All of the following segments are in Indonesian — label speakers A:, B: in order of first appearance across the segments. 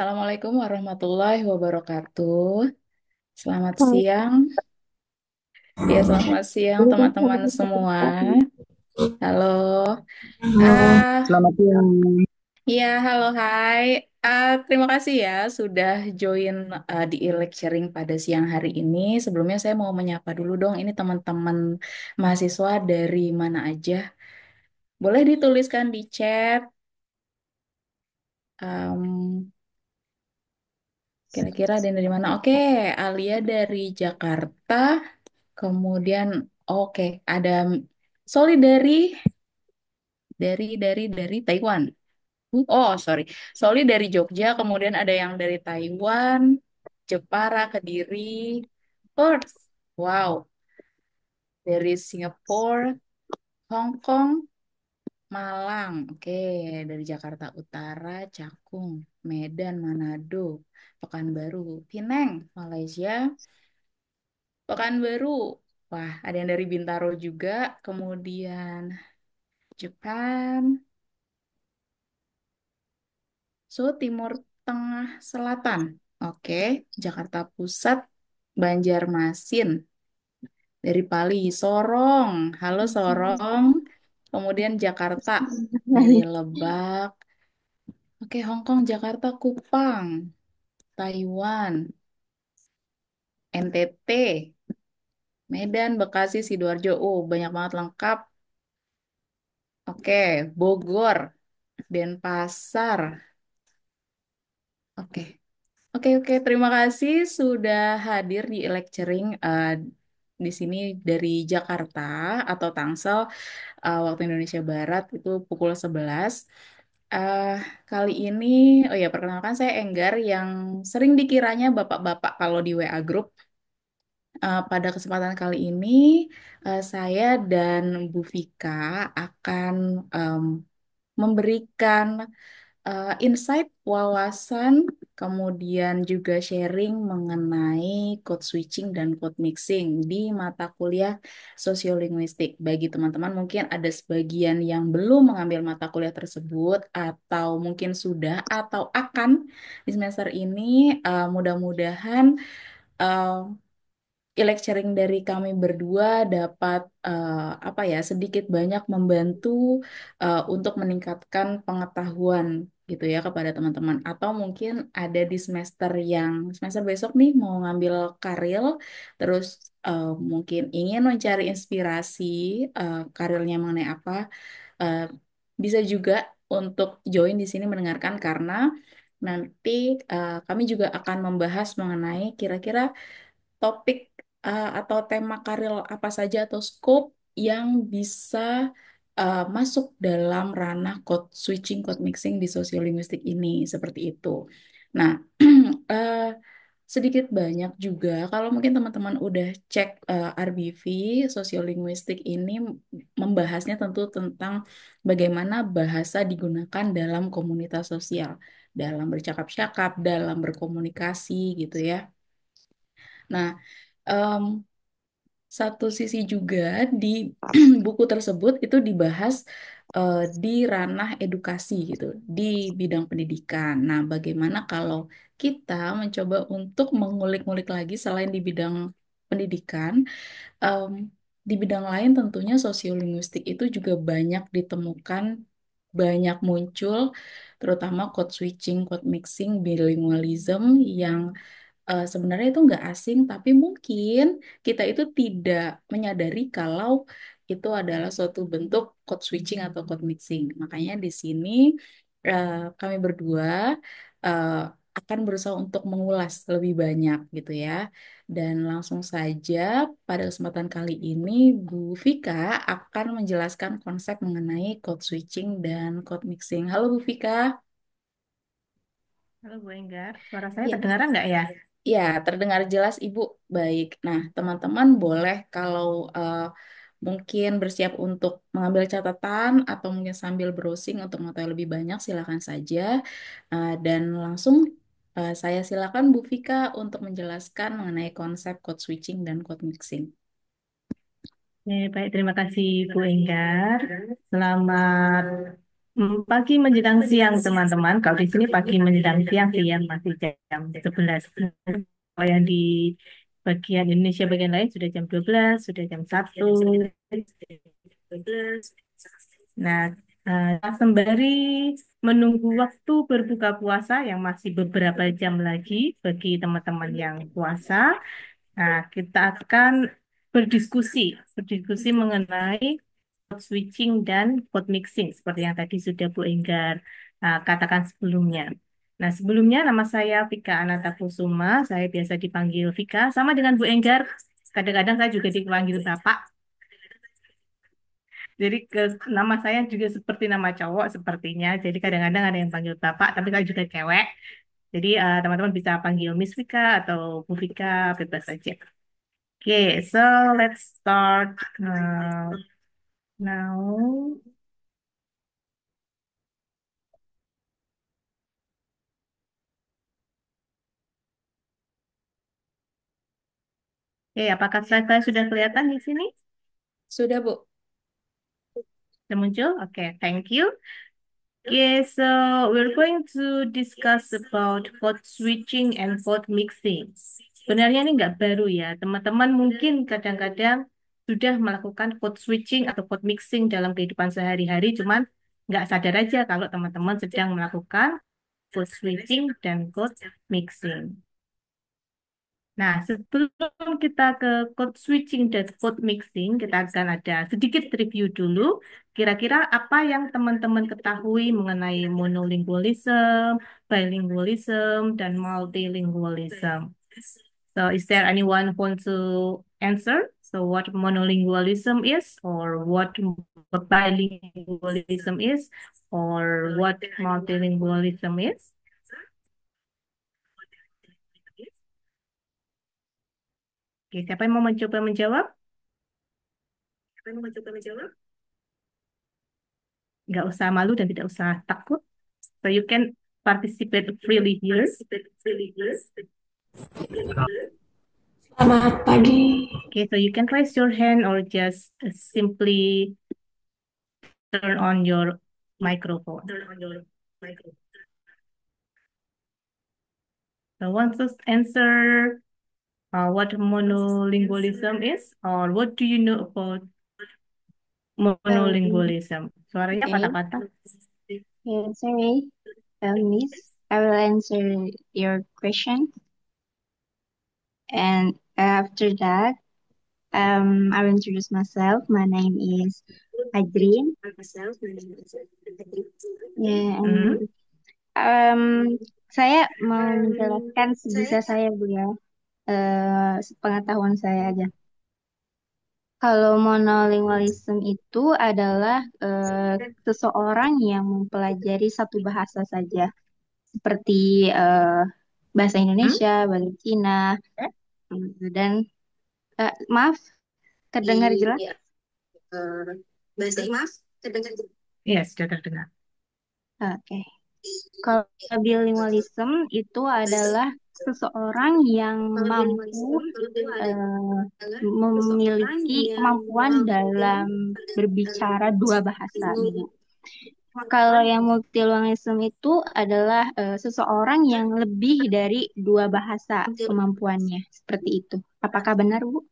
A: Assalamualaikum warahmatullahi wabarakatuh. Selamat
B: Halo,
A: siang. Ya, selamat siang teman-teman semua. Halo. Ah,
B: selamat siang.
A: ya, halo, hai. Terima kasih ya sudah join di e-lecturing pada siang hari ini. Sebelumnya saya mau menyapa dulu dong. Ini teman-teman mahasiswa dari mana aja? Boleh dituliskan di chat. Em, Kira-kira ada yang dari mana? Oke, Alia dari Jakarta. Kemudian, oke, ada Soli dari Taiwan. Oh, sorry. Soli dari Jogja, kemudian ada yang dari Taiwan, Jepara, Kediri, Perth. Wow, dari Singapura, Hong Kong, Malang. Oke, dari Jakarta Utara, Cakung, Medan, Manado, Pekanbaru, Penang, Malaysia, Pekanbaru. Wah, ada yang dari Bintaro juga, kemudian Jepang, so Timur Tengah Selatan. Oke, Jakarta Pusat, Banjarmasin, dari Pali, Sorong. Halo Sorong. Kemudian Jakarta dari Lebak. Oke, Hong Kong, Jakarta, Kupang, Taiwan, NTT, Medan, Bekasi, Sidoarjo. Oh, banyak banget lengkap. Oke, Bogor, Denpasar. Oke, oke. Terima kasih sudah hadir di lecturing di sini dari Jakarta atau Tangsel waktu Indonesia Barat itu pukul 11. Eh, Kali ini, oh ya perkenalkan saya Enggar yang sering dikiranya bapak-bapak kalau di WA Group. Pada kesempatan kali ini, saya dan Bu Vika akan em, memberikan insight, wawasan, kemudian juga sharing mengenai code switching dan code mixing di mata kuliah sosiolinguistik. Bagi teman-teman mungkin ada sebagian yang belum mengambil mata kuliah tersebut atau mungkin sudah atau akan di semester ini, mudah-mudahan eh, e-lecturing dari kami berdua dapat apa ya sedikit banyak membantu untuk meningkatkan pengetahuan gitu ya kepada teman-teman atau mungkin ada di semester besok nih mau ngambil karir terus mungkin ingin mencari inspirasi karirnya mengenai apa eh, bisa juga untuk join di sini mendengarkan karena nanti kami juga akan membahas mengenai kira-kira topik atau tema karir apa saja atau scope yang bisa masuk dalam ranah code switching, code mixing di sosiolinguistik ini seperti itu. Nah, eh, sedikit banyak juga kalau mungkin teman-teman udah cek RBV sosiolinguistik ini membahasnya tentu tentang bagaimana bahasa digunakan dalam komunitas sosial, dalam bercakap-cakap, dalam berkomunikasi gitu ya. Nah, em, satu sisi juga di buku tersebut itu dibahas di ranah edukasi gitu, di bidang pendidikan. Nah, bagaimana kalau kita mencoba untuk mengulik-ngulik lagi selain di bidang pendidikan, em, di bidang lain tentunya sosiolinguistik itu juga banyak ditemukan, banyak muncul, terutama code switching, code mixing, bilingualism yang sebenarnya itu nggak asing, tapi mungkin kita itu tidak menyadari kalau itu adalah suatu bentuk code switching atau code mixing. Makanya di sini kami berdua eh, akan berusaha untuk mengulas lebih banyak gitu ya. Dan langsung saja pada kesempatan kali ini Bu Vika akan menjelaskan konsep mengenai code switching dan code mixing. Halo Bu Vika.
B: Halo Bu Enggar, suara saya
A: Iya.
B: terdengar nggak ya?
A: Ya, terdengar jelas Ibu. Baik. Nah, teman-teman boleh kalau mungkin bersiap untuk mengambil catatan atau mungkin sambil browsing untuk mengetahui lebih banyak, silakan saja. Dan langsung saya silakan Bu Vika untuk menjelaskan mengenai konsep code switching dan code mixing.
B: Baik, terima kasih Bu Enggar. Selamat. Pagi menjelang siang, teman-teman. Kalau di sini pagi menjelang siang sih ya, masih jam 11. Kalau yang di bagian Indonesia bagian lain sudah jam 12, sudah jam 1. Nah, sembari menunggu waktu berbuka puasa yang masih beberapa jam lagi bagi teman-teman yang puasa, nah, kita akan berdiskusi, berdiskusi mengenai code switching dan code mixing seperti yang tadi sudah Bu Enggar katakan sebelumnya. Nah, sebelumnya nama saya Vika Ananta Kusuma, saya biasa dipanggil Vika, sama dengan Bu Enggar. Kadang-kadang saya juga dipanggil Bapak. Jadi nama saya juga seperti nama cowok sepertinya. Jadi kadang-kadang ada yang panggil Bapak, tapi saya juga cewek. Jadi teman-teman bisa panggil Miss Vika atau Bu Vika, bebas saja. Oke, so let's start now. Oke, apakah slide saya sudah kelihatan di sini?
A: Sudah, Bu.
B: Sudah muncul? Oke, thank you. Okay, so we're going to discuss about code switching and code mixing. Sebenarnya ini nggak baru ya, teman-teman mungkin kadang-kadang sudah melakukan code switching atau code mixing dalam kehidupan sehari-hari, cuman nggak sadar aja kalau teman-teman sedang melakukan code switching dan code mixing. Nah, sebelum kita ke code switching dan code mixing, kita akan ada sedikit review dulu. Kira-kira apa yang teman-teman ketahui mengenai monolingualism, bilingualism, dan multilingualism? So, is there anyone who want to answer? So, what monolingualism is, or what bilingualism is, or what multilingualism is? Oke, siapa yang mau mencoba menjawab? Nggak usah malu dan tidak usah takut. So you can participate freely here.
C: Selamat pagi.
B: Okay, so you can raise your hand or just simply turn on your microphone. So want to answer what monolingualism is, or what do you know about
C: Um,
B: monolingualism? Suaranya
C: okay.
B: patah-patah.
C: Yeah, sorry, Miss. I will answer your question, and after that, I will introduce myself. My name is Adrien. Yeah,
B: Hmm?
C: and um, saya mau menjelaskan sebisa saya, Bu ya. Sepengetahuan saya aja. Kalau monolingualism itu adalah seseorang yang mempelajari satu bahasa saja, seperti bahasa
B: Hmm?
C: Indonesia, bahasa Cina, dan maaf, terdengar jelas?
B: Iya, sudah terdengar.
C: Oke. Kalau bilingualism itu adalah seseorang yang mampu eh, memiliki kemampuan dalam berbicara dua bahasa, Ibu. Kalau yang multilingualism itu adalah seseorang yang lebih dari dua bahasa kemampuannya, seperti itu. Apakah benar, Bu?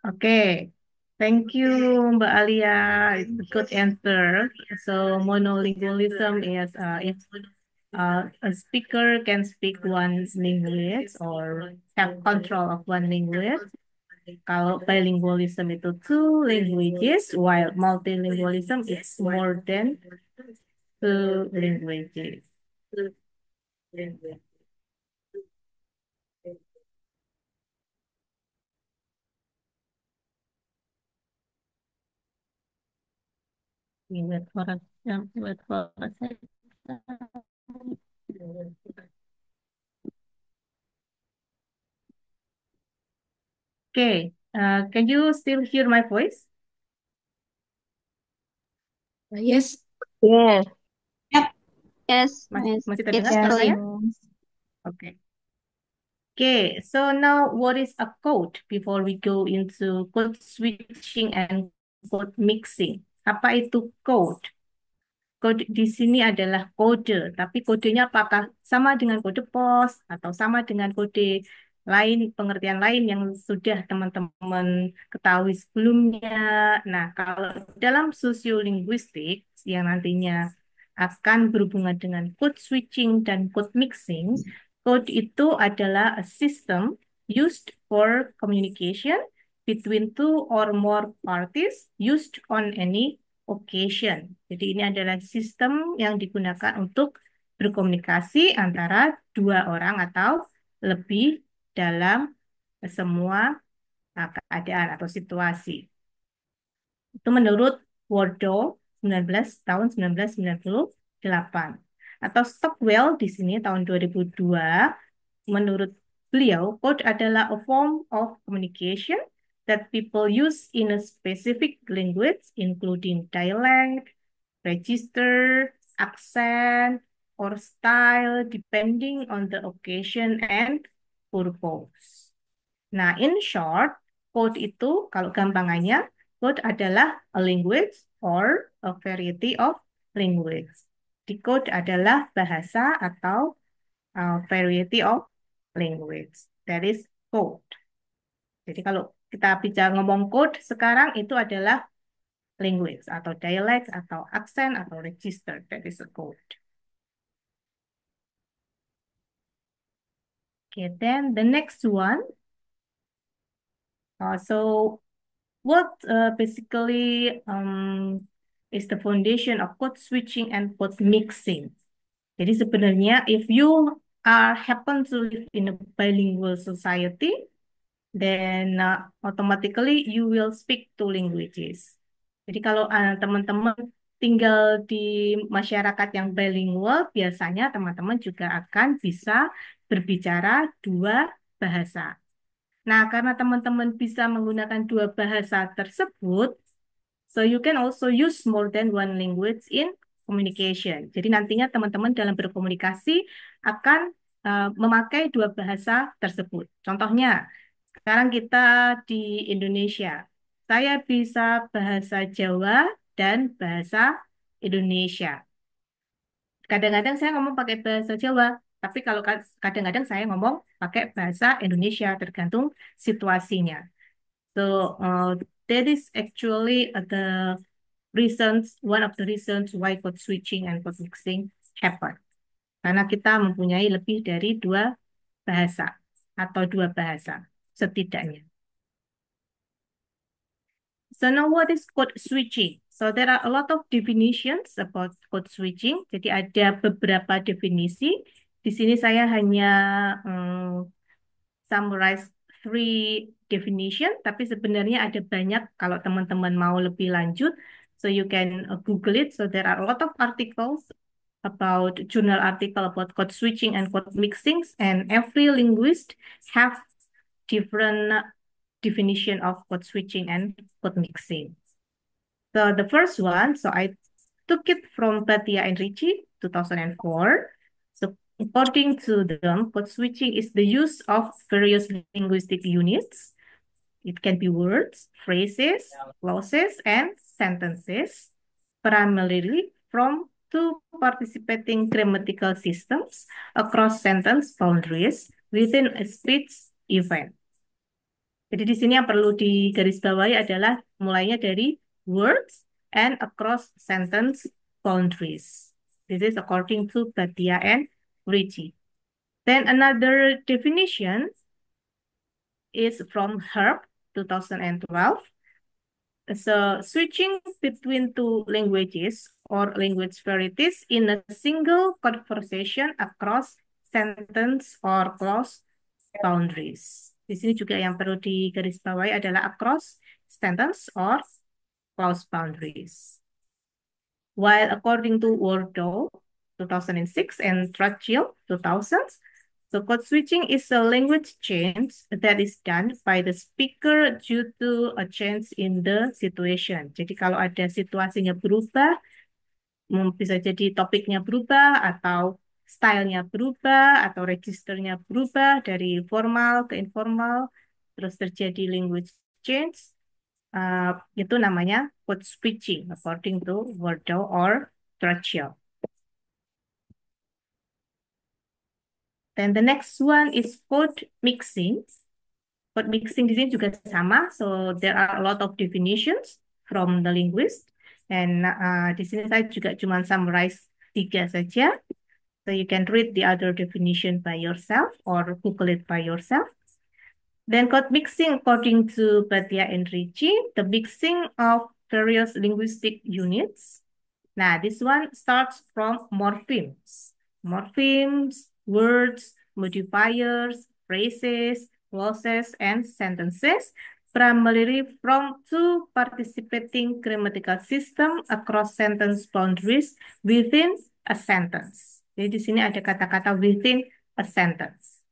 B: Okay, thank you, Mbak Alia. It's a good answer. So monolingualism is if a speaker can speak one language or have control of one language. Kalau bilingualism itu two languages, while multilingualism is more than two languages. Wait for a, wait for a second. Okay, can you still hear my voice?
A: Yes.
D: Yes,
C: Yes,
B: Masih,
C: yes,
B: masih
C: it's
B: terdengar suara
D: yes,
B: saya?
C: clear.
D: Miss.
B: Oke. Okay, so now what is a code before we go into code switching and code mixing? Apa itu code? Kode di sini adalah kode, tapi kodenya apakah sama dengan kode pos atau sama dengan kode lain, pengertian lain yang sudah teman-teman ketahui sebelumnya. Nah, kalau dalam sosiolinguistik yang nantinya akan berhubungan dengan code switching dan code mixing, code itu adalah a system used for communication between two or more parties used on any occasion. Jadi ini adalah sistem yang digunakan untuk berkomunikasi antara dua orang atau lebih dalam semua keadaan atau situasi. Itu menurut Wardow 19 tahun 1998. Atau Stockwell di sini tahun 2002, menurut beliau, code adalah a form of communication that people use in a specific language, including dialect, register, accent, or style, depending on the occasion and purpose. Nah, in short, code itu, kalau gampangannya, code adalah a language or a variety of language. Decode adalah bahasa atau variety of language. That is code. Jadi kalau kita bicara ngomong code sekarang itu adalah language atau dialect atau accent atau register. That is a code. Okay, then the next one. So what basically is the foundation of code switching and code mixing? Jadi sebenarnya if you are happen to live in a bilingual society, then automatically you will speak two languages. Jadi kalau teman-teman tinggal di masyarakat yang bilingual, biasanya teman-teman juga akan bisa berbicara dua bahasa. Nah, karena teman-teman bisa menggunakan dua bahasa tersebut, so you can also use more than one language in communication. Jadi nantinya teman-teman dalam berkomunikasi akan memakai dua bahasa tersebut. Contohnya, sekarang kita di Indonesia. Saya bisa bahasa Jawa dan bahasa Indonesia. Kadang-kadang saya ngomong pakai bahasa Jawa, tapi kalau kadang-kadang saya ngomong pakai bahasa Indonesia, tergantung situasinya. So that is actually one of the reasons why code switching and code mixing happen. Karena kita mempunyai lebih dari dua bahasa atau dua bahasa setidaknya. So now what is code switching? So there are a lot of definitions about code switching. Jadi ada beberapa definisi. Di sini saya hanya summarize three definition, tapi sebenarnya ada banyak kalau teman-teman mau lebih lanjut. So you can Google it. So there are a lot of articles about journal article about code switching and code mixings, and every linguist have different definition of code switching and code mixing. So the first one, so I took it from Batia and Ricci, 2004. So according to them, code switching is the use of various linguistic units. It can be words, phrases, clauses, and sentences, primarily from two participating grammatical systems across sentence boundaries within a speech event. Jadi di sini yang perlu digarisbawahi adalah mulainya dari words and across sentence boundaries. This is according to Batia and Ricci. Then another definition is from Herb, 2012. So switching between two languages or language varieties in a single conversation across sentence or clause boundaries. Di sini juga yang perlu digarisbawahi adalah across sentence or clause boundaries. While according to Wardow 2006 and Trachil 2000, so code switching is a language change that is done by the speaker due to a change in the situation. Jadi kalau ada situasinya berubah, bisa jadi topiknya berubah atau stylenya berubah atau registernya berubah dari formal ke informal, terus terjadi language change, uh, itu namanya code switching according to Wardell or Churchill. Then the next one is code mixing. Code mixing di sini juga sama, so there are a lot of definitions from the linguist. And di sini saya juga cuma summarize 3 saja. So you can read the other definition by yourself or Google it by yourself. Then code mixing according to Bhatia and Ricci, the mixing of various linguistic units. Nah, this one starts from morphemes. Morphemes, words, modifiers, phrases, clauses, and sentences primarily from two participating grammatical system across sentence boundaries within a sentence. Jadi di sini ada kata-kata within a sentence.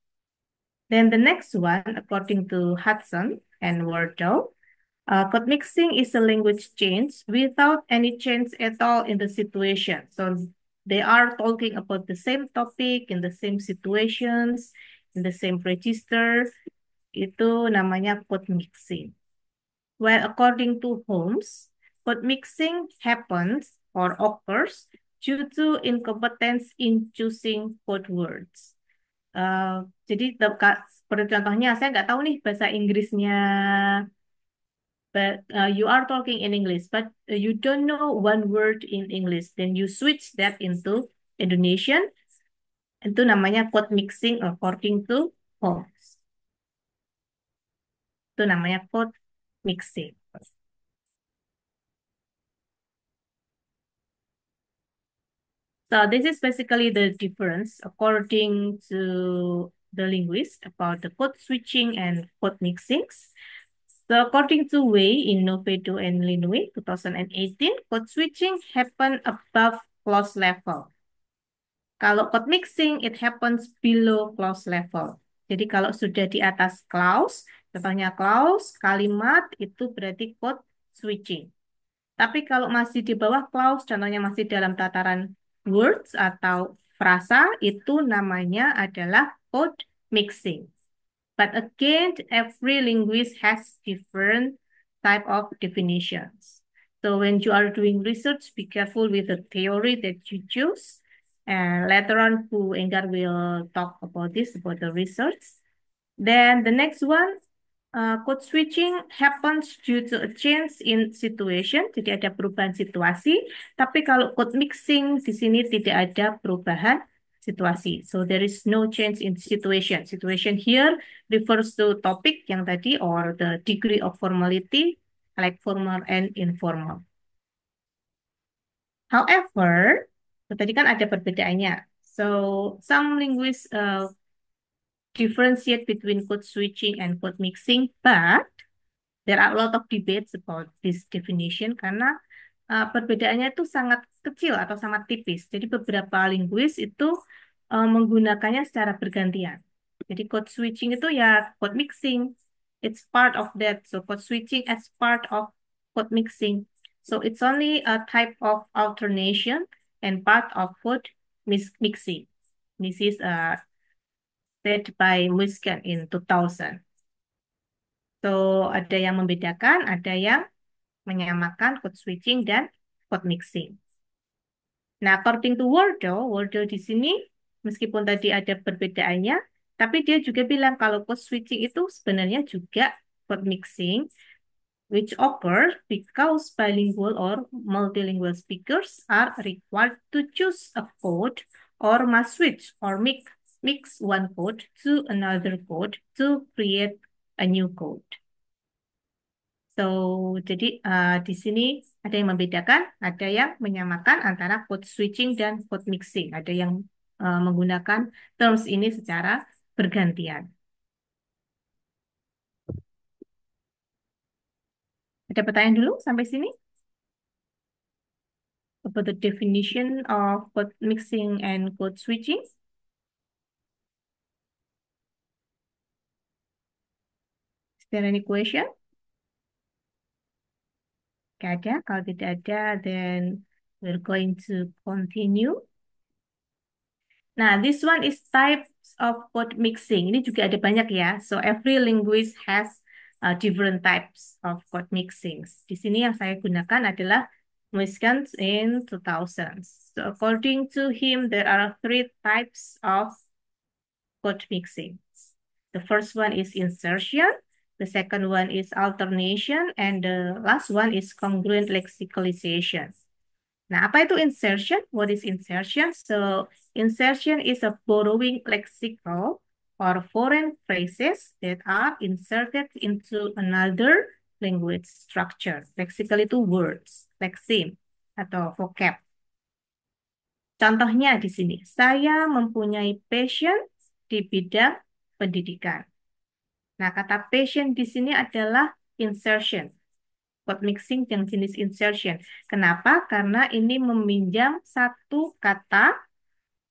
B: Then the next one, according to Hudson and Wardell, code mixing is a language change without any change at all in the situation. So they are talking about the same topic in the same situations, in the same register. Itu namanya code mixing. Well, according to Holmes, code mixing happens or occurs due to incompetence in choosing code words. Jadi seperti contohnya, saya nggak tahu nih bahasa Inggrisnya, but you are talking in English, but you don't know one word in English, then you switch that into Indonesian. Itu namanya code mixing according to Holmes. Itu namanya code mixing. So this is basically the difference according to the linguist about the code switching and code mixings. So according to Wei in Novedo and Linui 2018, code switching happen above clause level. Kalau code mixing, it happens below clause level. Jadi kalau sudah di atas clause, contohnya clause, kalimat, itu berarti code switching. Tapi kalau masih di bawah clause, contohnya masih dalam tataran words atau frasa, itu namanya adalah code mixing. But again, every linguist has different type of definitions. So when you are doing research, be careful with the theory that you choose. And later on, Pu Enggar will talk about this, about the research. Then the next one, code switching happens due to a change in situation. Jadi ada perubahan situasi. Tapi kalau code mixing di sini tidak ada perubahan situasi. So there is no change in situation. Situation here refers to topic yang tadi or the degree of formality like formal and informal. However, tadi kan ada perbedaannya. So some linguists differentiate between code switching and code mixing, but there are a lot of debates about this definition karena perbedaannya itu sangat kecil atau sangat tipis. Jadi beberapa linguis itu menggunakannya secara bergantian. Jadi code switching itu ya code mixing. It's part of that. So code switching as part of code mixing. So it's only a type of alternation and part of code mixing. This is said by Muscat in 2000. So ada yang membedakan, ada yang menyamakan code switching dan code mixing. Nah, according to Wardell di sini meskipun tadi ada perbedaannya, tapi dia juga bilang kalau code switching itu sebenarnya juga code mixing, which occurs because bilingual or multilingual speakers are required to choose a code or must switch or mix one code to another code to create a new code. So, jadi di sini ada yang membedakan, ada yang menyamakan antara code switching dan code mixing. Ada yang menggunakan terms ini secara bergantian. Ada pertanyaan dulu sampai sini? About the definition of code mixing and code switching? Is there any question? Tidak ada. Kalau tidak ada, then we're going to continue. Nah, this one is types of word mixing. Ini juga ada banyak ya. So every linguist has different types of word mixings. Di sini yang saya gunakan adalah Muskans in 2000s. So according to him, there are three types of word mixings. The first one is insertion, the second one is alternation, and the last one is congruent lexicalization. Nah, apa itu insertion? What is insertion? So, insertion is a borrowing lexical or foreign phrases that are inserted into another language structure. Lexical itu words, lexeme atau vocab. Contohnya di sini, saya mempunyai passion di bidang pendidikan. Nah, kata passion di sini adalah insertion. Word mixing yang jenis insertion. Kenapa? Karena ini meminjam satu kata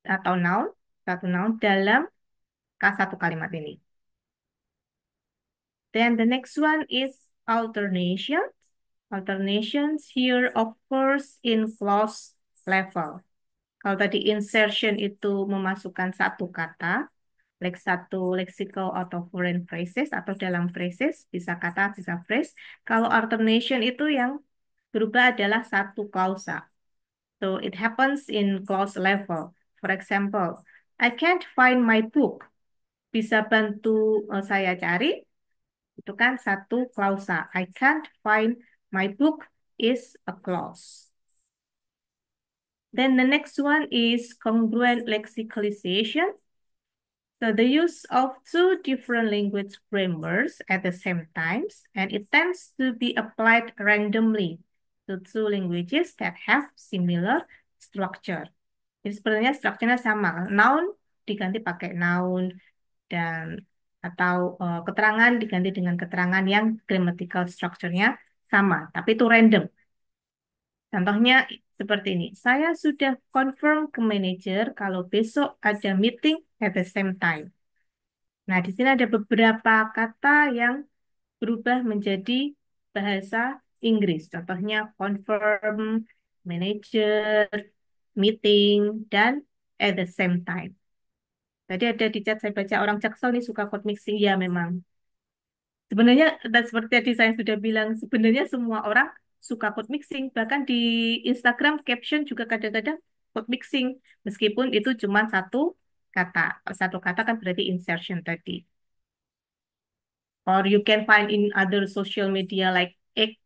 B: atau noun, satu noun dalam satu kalimat ini. Then the next one is alternation. Alternations here occurs in clause level. Kalau tadi insertion itu memasukkan satu kata, satu lexical atau foreign phrases atau dalam phrases, bisa kata, bisa phrase. Kalau alternation itu yang berubah adalah satu klausa. So it happens in clause level. For example, I can't find my book. Bisa bantu saya cari. Itu kan satu klausa. I can't find my book is a clause. Then the next one is congruent lexicalization. So the use of two different language grammars at the same times, and it tends to be applied randomly to two languages that have similar structure. Jadi sebenarnya strukturnya sama. Noun diganti pakai noun dan atau keterangan diganti dengan keterangan yang grammatical structure-nya sama, tapi itu random. Contohnya seperti ini. Saya sudah confirm ke manajer kalau besok ada meeting at the same time. Nah, di sini ada beberapa kata yang berubah menjadi bahasa Inggris. Contohnya confirm, manager, meeting, dan at the same time. Tadi ada di chat saya baca orang Jaksel nih suka code mixing. Ya memang. Sebenarnya, dan seperti tadi saya sudah bilang, sebenarnya semua orang suka code mixing. Bahkan di Instagram caption juga kadang-kadang code mixing. Meskipun itu cuma satu kata. Satu kata kan berarti insertion tadi. Or you can find in other social media like X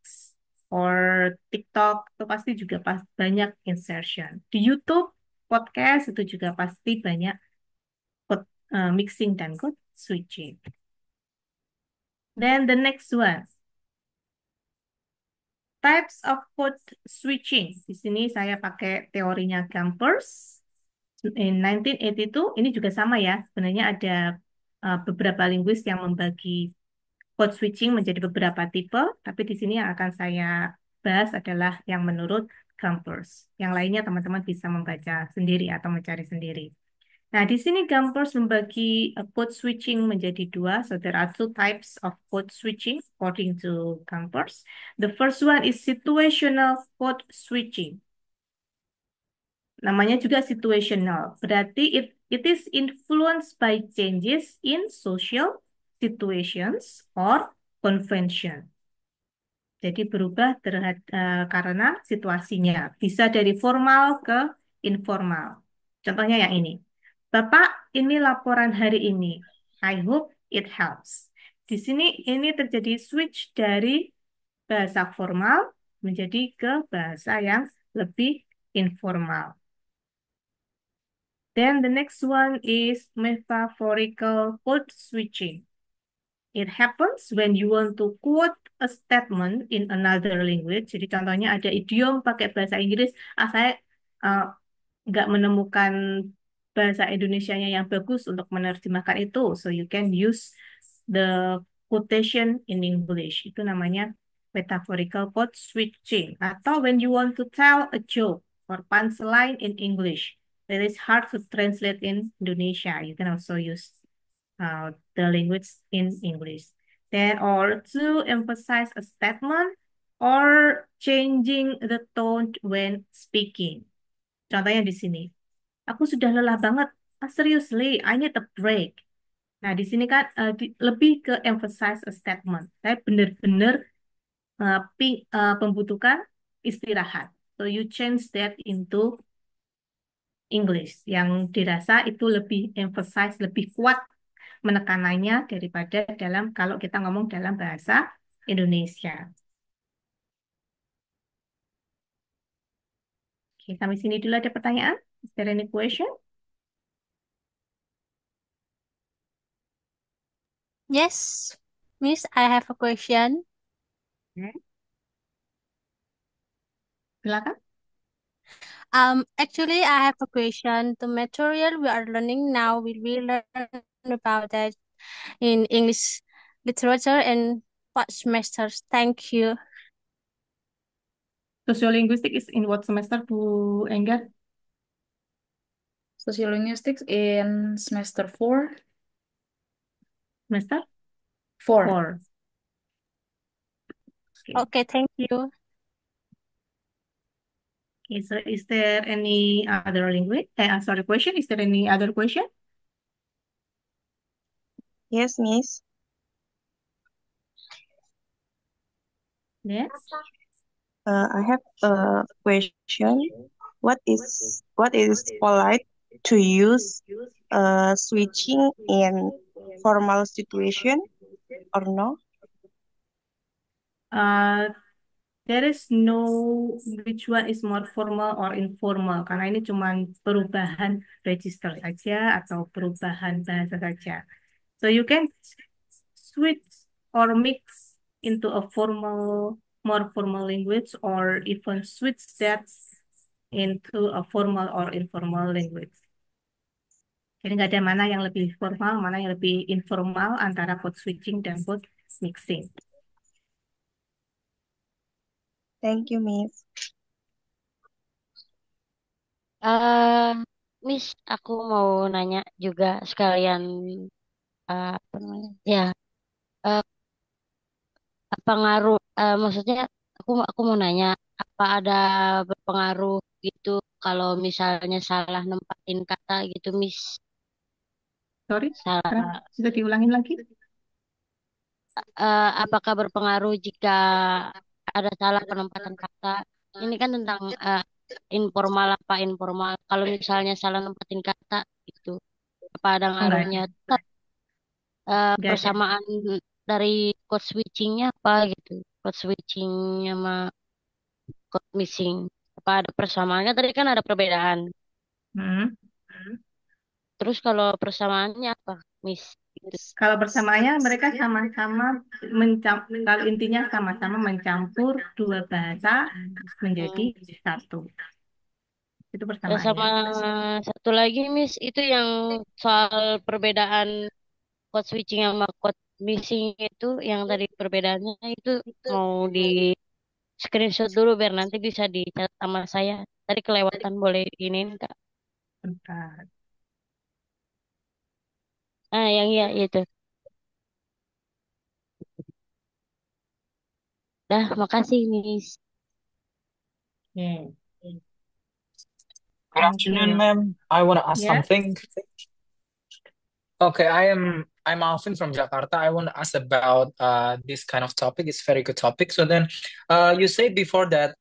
B: or TikTok, itu pasti juga banyak insertion. Di YouTube, podcast itu juga pasti banyak code mixing dan code switching. Then the next one, types of code switching. Di sini saya pakai teorinya Gampers. In 1982, ini juga sama ya. Sebenarnya ada beberapa linguis yang membagi code switching menjadi beberapa tipe, tapi di sini yang akan saya bahas adalah yang menurut Gampers. Yang lainnya teman-teman bisa membaca sendiri atau mencari sendiri. Nah, di sini Gampers membagi code switching menjadi dua. So, there are two types of code switching according to Gampers. The first one is situational code switching. Namanya juga situational. Berarti it is influenced by changes in social situations or convention. Jadi berubah karena situasinya. Bisa dari formal ke informal. Contohnya yang ini. Bapak, ini laporan hari ini. I hope it helps. Di sini ini terjadi switch dari bahasa formal menjadi ke bahasa yang lebih informal. Then the next one is metaphorical code switching. It happens when you want to quote a statement in another language. Jadi contohnya ada idiom pakai bahasa Inggris. Saya nggak menemukan bahasa Indonesianya yang bagus untuk menerjemahkan itu. So you can use the quotation in English. Itu namanya metaphorical code switching. Atau when you want to tell a joke or punchline in English that is hard to translate in Indonesia, you can also use the language in English. Then, or to emphasize a statement or changing the tone when speaking. Contohnya di sini. Aku sudah lelah banget seriously, I need a break. Nah, di sini kan lebih ke emphasize a statement. Saya benar-benar membutuhkan istirahat. So you change that into English yang dirasa itu lebih emphasize, lebih kuat menekanannya daripada dalam kalau kita ngomong dalam bahasa Indonesia. Oke, sampai sini dulu ada pertanyaan? Is there any question?
D: Yes, Miss, I have a question.
B: Hmm, Silakan.
D: Actually, I have a question. The material we are learning now, will we learn about that in English literature and what semesters? Thank you.
B: Sociolinguistic is in what semester, Bu Enggar?
A: Sociolinguistics in semester 4.
B: Semester
A: 4.
B: 4. Okay.
D: Okay, thank you.
B: Okay, so is there any other language? Sorry, question. Is there any other question?
E: Yes, Miss.
B: Yes.
E: I have a question. What is polite to use switching in formal situation or no?
B: Uh, there is no which one is more formal or informal karena ini cuma perubahan register saja atau perubahan bahasa saja. So you can switch or mix into a more formal language or even switch that into a formal or informal language. Jadi nggak ada mana yang lebih formal, mana yang lebih informal antara code switching dan code mixing.
E: Thank you, Miss.
F: Eh, Miss, aku mau nanya juga sekalian apa namanya? Ya, eh, apa ngaruh? Maksudnya aku mau nanya, apa ada berpengaruh gitu kalau misalnya salah nempatin kata gitu, Miss?
B: Sorry,
F: Salah,
B: bisa diulangin lagi?
F: apakah berpengaruh jika ada salah penempatan kata? Ini kan tentang informal apa informal. Kalau misalnya salah nempatin kata gitu, apa ada
B: Oh, nggak
F: ngaruhnya?
B: ada.
F: Tetap
B: Nggak ada.
F: persamaan dari code switchingnya apa gitu? Code switching sama code missing. Apa ada persamaannya? Tadi kan ada perbedaan.
B: Hmm.
F: Terus kalau persamaannya apa, Miss? Gitu.
B: Kalau bersamaannya mereka sama-sama kalau intinya sama-sama mencampur dua bahasa menjadi
F: Hmm.
B: satu. Itu
F: Sama
B: persamaannya.
F: satu lagi, Miss, itu yang soal perbedaan code switching sama code missing itu, yang tadi perbedaannya itu mau di screenshot dulu biar nanti bisa dicatat sama saya. Tadi kelewatan, boleh ini Kak.
B: Bentar.
F: Ah, yang iya itu. Dah, makasih, Miss.
B: Oke.
G: Good
B: Thank
G: afternoon,
B: you.
G: ma'am. I want to ask
B: Ya.
G: something. Okay, I'm Alvin from Jakarta. I want to ask about this kind of topic. It's very good topic. So then, you said before that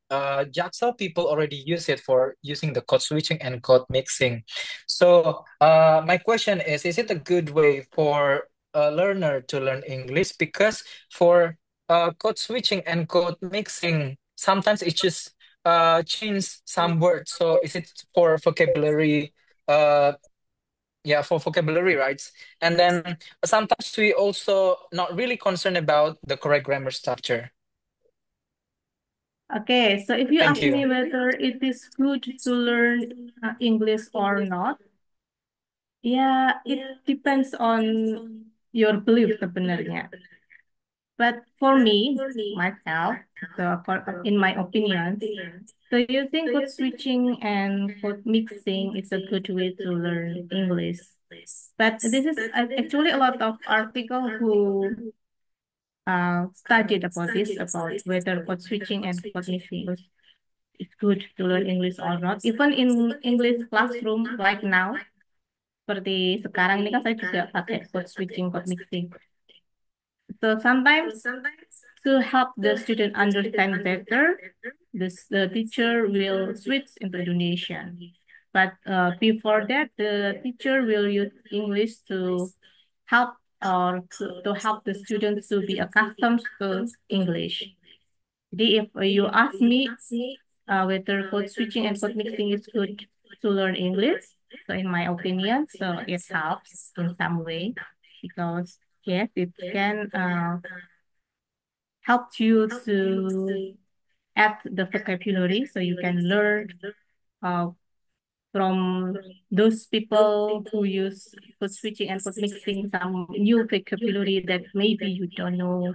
G: Jaksel people already use it for using the code switching and code mixing. So my question is it a good way for a learner to learn English? Because for code switching and code mixing, sometimes it just change some words. So is it for vocabulary? Yeah, for vocabulary, right? And then sometimes we also not really concerned about the correct grammar structure.
B: Okay, so if you
G: Thank
B: ask me
G: you.
B: whether it is good to learn English or not, yeah, it depends on your belief sebenarnya. But for me, myself, in my opinion, so using code switching and code mixing is a good way to learn English. But this is actually a lot of article who studied about this, about whether code switching and code mixing is good to learn English or not. Even in English classroom like now, Seperti sekarang ini kan saya juga pakai code switching, code mixing. So sometimes to help the student understand better, the teacher will switch into Indonesian. But before that, the teacher will use English to help to help the students to be accustomed to English. Jadi if you ask me whether code switching and code mixing is good to learn English, so in my opinion, so it helps in some way because yes, it can help you to add the vocabulary so you can learn uh, from those people who use code switching and code mixing some new vocabulary that maybe you don't know.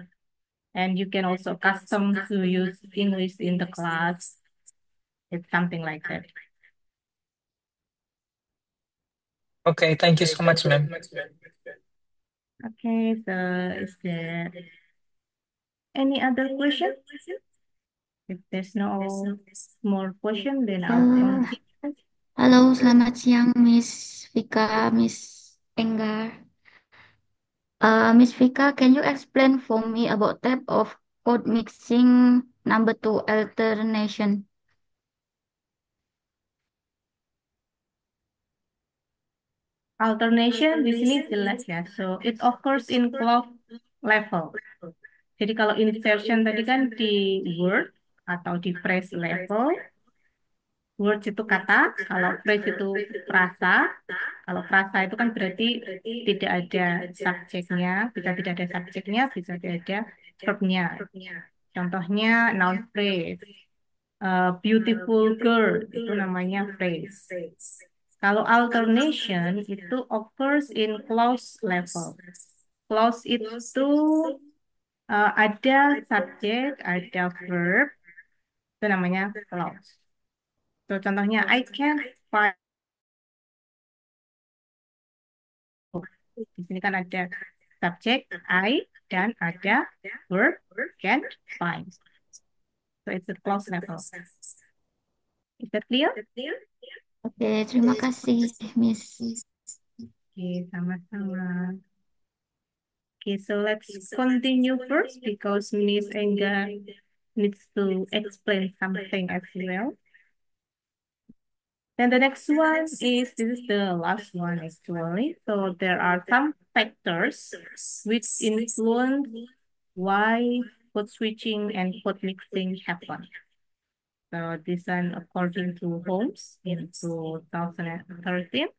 B: And you can also custom to use English in the class. It's something like that.
G: Okay, thank you so much, ma'am.
B: Okay, so is there any other question? If there's no more question, then I'll
H: Uh,
B: continue.
H: Halo, selamat siang, Miss Vika, Miss Enggar. Miss Vika, can you explain for me about type of code mixing number two alternation?
B: Alternation di sini jelas ya. So it occurs in clause level. Jadi kalau insertion tadi kan di word atau di phrase level, words itu kata, kalau phrase itu frasa. Kalau frasa itu kan berarti tidak ada subjeknya, bisa tidak ada subjeknya, bisa tidak ada verbnya. Contohnya noun phrase. Beautiful girl itu namanya phrase. Kalau alternation itu occurs in clause level. Clause itu ada subjek, ada verb, itu namanya clause. So, contohnya, I can find. Di sini kan ada subjek, I, dan ada verb, can find. So, it's a clause level. Is that clear?
H: Oke, terima kasih, Miss.
B: Oke, sama-sama. Okay, so let's continue first because Miss Engga needs to explain something as well. Then the next one is, this is the last one actually. So there are some factors which influence why code switching and code mixing happen. So this one according to Holmes in 2013.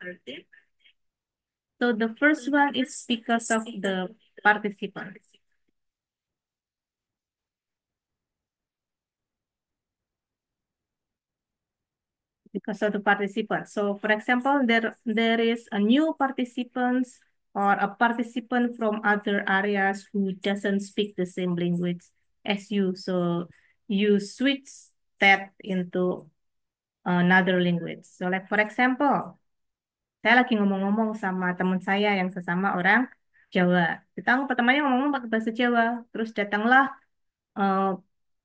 B: So the first one is because of the participants. Because of the participants. So for example, there is a new participants or a participant from other areas who doesn't speak the same language as you. So you switch that into another language. So like for example, saya lagi ngomong-ngomong sama teman saya yang sesama orang Jawa. Kita pertamanya ngomong pakai bahasa Jawa, terus datanglah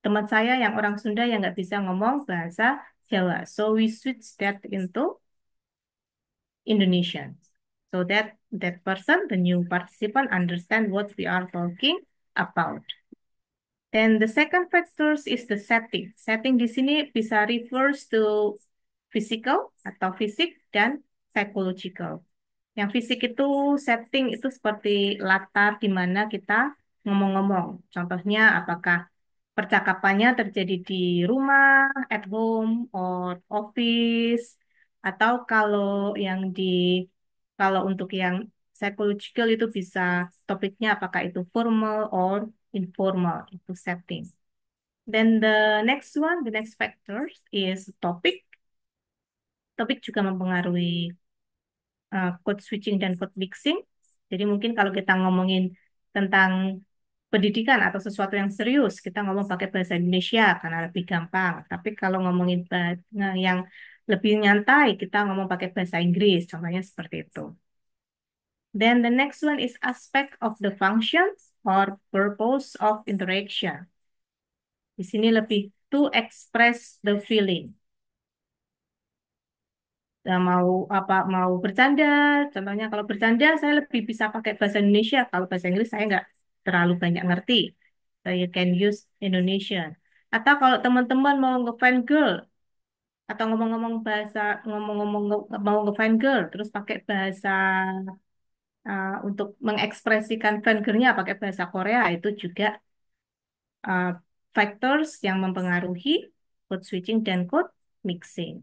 B: teman saya yang orang Sunda yang nggak bisa ngomong bahasa Jawa. So we switch that into Indonesian. So that person, the new participant, understand what we are talking about. Then the second factors is the setting. Setting di sini bisa refers to physical atau fisik dan psychological. Yang fisik itu setting itu seperti latar di mana kita ngomong-ngomong. Contohnya apakah percakapannya terjadi di rumah, at home, or office, atau kalau untuk yang psychological itu bisa topiknya apakah itu formal or informal, itu setting. Then the next one, the next factors is topic. Topik juga mempengaruhi code switching dan code mixing. Jadi mungkin kalau kita ngomongin tentang pendidikan atau sesuatu yang serius, kita ngomong pakai bahasa Indonesia karena lebih gampang. Tapi kalau ngomongin yang lebih nyantai, kita ngomong pakai bahasa Inggris. Contohnya seperti itu. Then the next one is aspect of the functions or purpose of interaction. Di sini lebih to express the feeling. mau apa mau bercanda, contohnya kalau bercanda saya lebih bisa pakai bahasa Indonesia, kalau bahasa Inggris saya nggak terlalu banyak ngerti, so you can use Indonesian. Atau kalau teman-teman mau nge-fan girl atau ngomong-ngomong mau nge-fan girl terus pakai bahasa untuk mengekspresikan fan girl-nya pakai bahasa Korea, itu juga uh, factors yang mempengaruhi code switching dan code mixing.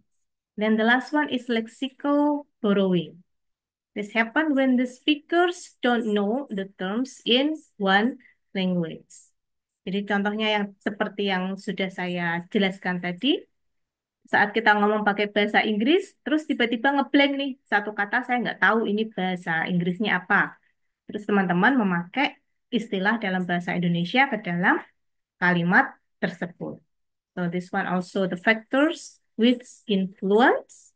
B: Then the last one is lexical borrowing. This happen when the speakers don't know the terms in one language. Jadi contohnya yang seperti yang sudah saya jelaskan tadi, saat kita ngomong pakai bahasa Inggris, terus tiba-tiba ngeblank nih, satu kata saya nggak tahu ini bahasa Inggrisnya apa. Terus teman-teman memakai istilah dalam bahasa Indonesia ke dalam kalimat tersebut. So this one also the factors which influence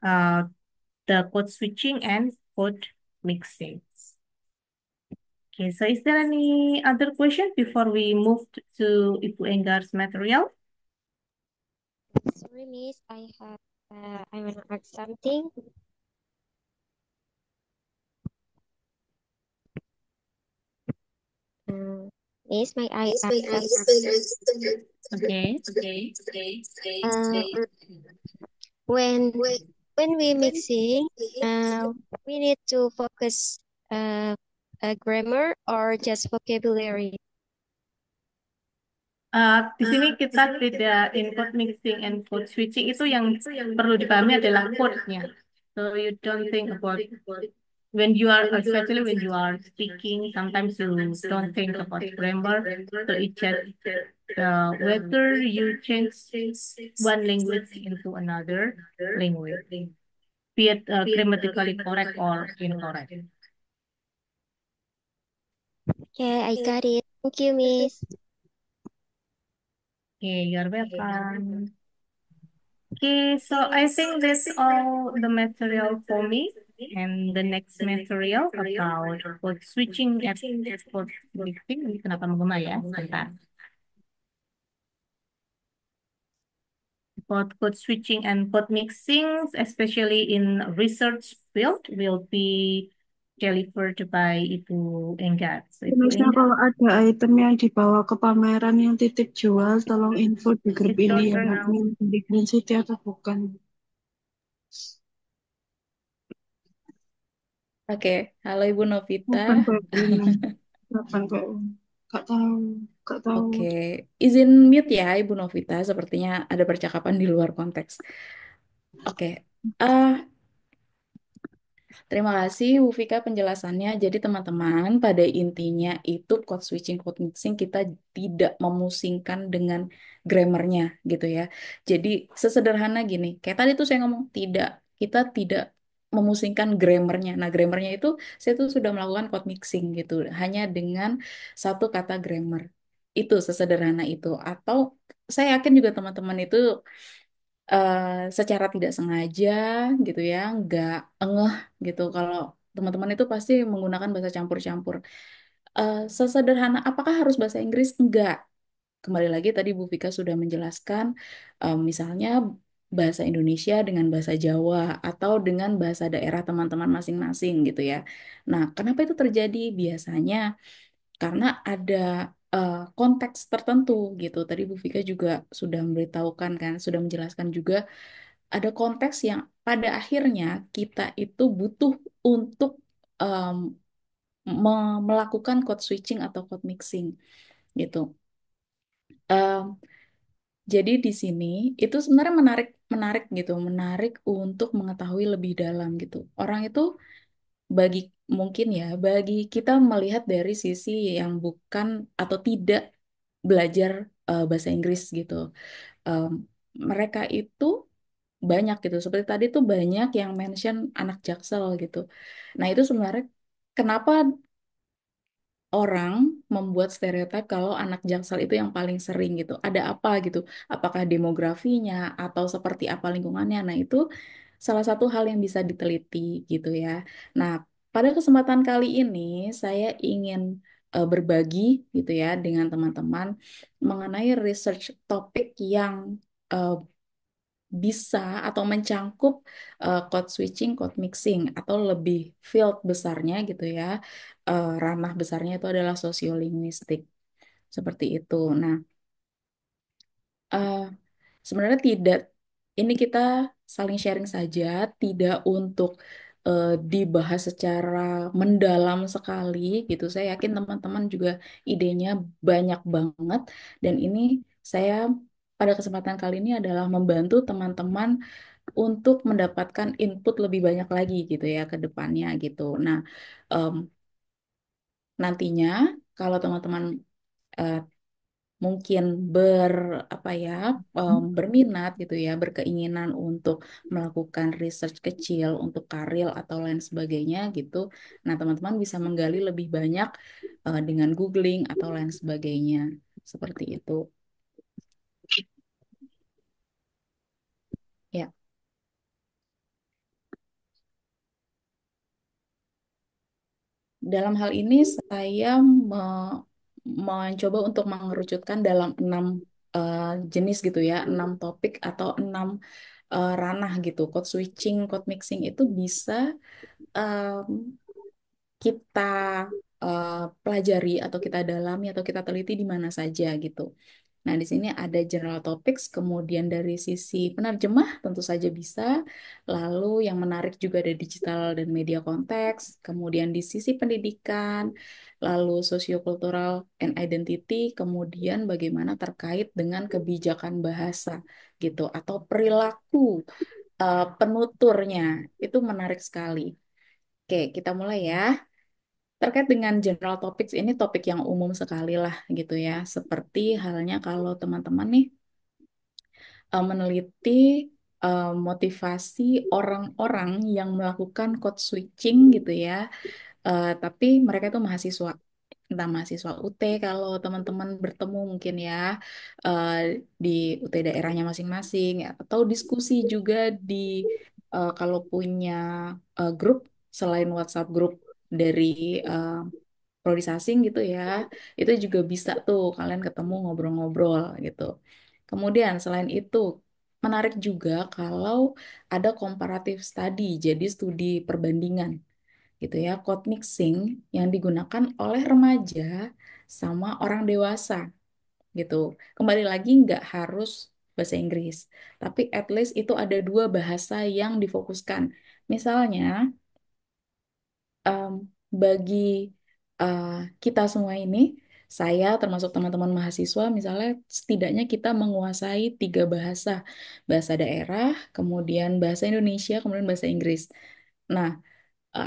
B: uh, the code switching and code mixing. Okay, so is there any other question before we move to Ibu Enggar's material?
I: Sorry, Miss, I want to add something. Miss, may I add something?
B: Okay.
I: Uh, when when we mixing, we need to focus grammar or just vocabulary.
B: Di sini kita tidak in code mixing and code switching, itu yang perlu dipahami adalah code-nya. So you don't think about when you are, especially when you are speaking, sometimes you don't think about grammar. So it just whether you change one language into another language, be it grammatically correct or incorrect.
I: Okay, I got it. Thank you, Miss.
B: Okay, you're welcome. Okay, so I think that's all the material for me. And the next material about code switching and code mixing. Ini kenapa menggema ya? Sebentar. About code switching and code mixing, especially in research field, will be delivered by Ibu Enggar. So Ibu
J: Misalnya
B: Enggar,
J: kalau ada item yang dibawa ke pameran yang titip jual, tolong info di grup
B: it's your
J: ini ya,
B: turn
J: Mbak,
B: now.
J: di Green City atau bukan.
A: Oke, halo Ibu Novita.
J: Bukan PU, bukan PU. Gak tahu, gak tahu.
A: Oke, izin mute ya Ibu Novita, sepertinya ada percakapan di luar konteks. Oke, ah terima kasih Bu Fika penjelasannya. Jadi teman-teman, pada intinya itu code switching, code mixing kita tidak memusingkan dengan grammarnya gitu ya. Jadi sesederhana gini, kayak tadi tuh saya ngomong kita tidak memusingkan grammarnya. Nah, grammarnya itu saya tuh sudah melakukan code mixing gitu, hanya dengan satu kata grammar. Itu sesederhana itu. Atau saya yakin juga teman-teman itu eh, secara tidak sengaja gitu ya, nggak engeh gitu kalau teman-teman itu pasti menggunakan bahasa campur-campur. Sesederhana apakah harus bahasa Inggris? Enggak. Kembali lagi tadi Bu Vika sudah menjelaskan, misalnya bahasa Indonesia dengan bahasa Jawa atau dengan bahasa daerah teman-teman masing-masing gitu ya. Nah, kenapa itu terjadi? Biasanya karena ada konteks tertentu gitu. Tadi Bu Vika juga sudah memberitahukan kan, sudah menjelaskan juga ada konteks yang pada akhirnya kita itu butuh untuk em, melakukan code switching atau code mixing gitu. Em, jadi di sini itu sebenarnya menarik menarik gitu, menarik untuk mengetahui lebih dalam gitu. Orang itu bagi mungkin ya, bagi kita melihat dari sisi yang bukan atau tidak belajar bahasa Inggris gitu. Em, Mereka itu banyak gitu. Seperti tadi tuh banyak yang mention anak Jaksel gitu. Nah, itu sebenarnya kenapa orang membuat stereotip kalau anak Jaksel itu yang paling sering gitu. Ada apa gitu? Apakah demografinya atau seperti apa lingkungannya? Nah, itu salah satu hal yang bisa diteliti gitu ya. Nah, pada kesempatan kali ini saya ingin berbagi gitu ya dengan teman-teman mengenai research topik yang eh, bisa atau mencangkup code switching, code mixing, atau lebih field besarnya gitu ya, ranah besarnya itu adalah sosiolinguistik seperti itu. Nah, eh, sebenarnya tidak, ini kita saling sharing saja, tidak untuk dibahas secara mendalam sekali gitu. Saya yakin teman-teman juga idenya banyak banget, dan ini saya pada kesempatan kali ini adalah membantu teman-teman untuk mendapatkan input lebih banyak lagi gitu ya ke depannya gitu. Nah, em, nantinya kalau teman-teman eh, mungkin apa ya, berminat gitu ya, berkeinginan untuk melakukan research kecil untuk karir atau lain sebagainya gitu. Nah, teman-teman bisa menggali lebih banyak dengan googling atau lain sebagainya. Seperti itu. Ya, dalam hal ini saya mencoba untuk mengerucutkan dalam 6 eh, jenis gitu ya, 6 topik atau 6 ranah gitu. Code switching, code mixing itu bisa em, kita eh, pelajari atau kita dalami atau kita teliti di mana saja gitu. Nah, di sini ada general topics, kemudian dari sisi penerjemah tentu saja bisa, lalu yang menarik juga ada digital dan media konteks, kemudian di sisi pendidikan, lalu sociocultural and identity, kemudian bagaimana terkait dengan kebijakan bahasa gitu, atau perilaku penuturnya, itu menarik sekali. Oke, kita mulai ya. Terkait dengan general topics, ini topik yang umum sekali lah gitu ya. Seperti halnya kalau teman-teman nih meneliti motivasi orang-orang yang melakukan code switching gitu ya. Tapi mereka itu mahasiswa, entah mahasiswa UT kalau teman-teman bertemu mungkin ya, eh, di UT daerahnya masing-masing, ya, atau diskusi juga di kalau punya grup selain WhatsApp grup dari eh, prodi asing gitu ya, itu juga bisa tuh kalian ketemu ngobrol-ngobrol gitu. Kemudian selain itu menarik juga kalau ada comparative study, jadi studi perbandingan gitu ya, code mixing yang digunakan oleh remaja sama orang dewasa gitu. Kembali lagi nggak harus bahasa Inggris, tapi at least itu ada dua bahasa yang difokuskan. Misalnya em, bagi eh, kita semua ini, saya termasuk teman-teman mahasiswa, misalnya setidaknya kita menguasai 3 bahasa, bahasa daerah, kemudian bahasa Indonesia, kemudian bahasa Inggris. Nah,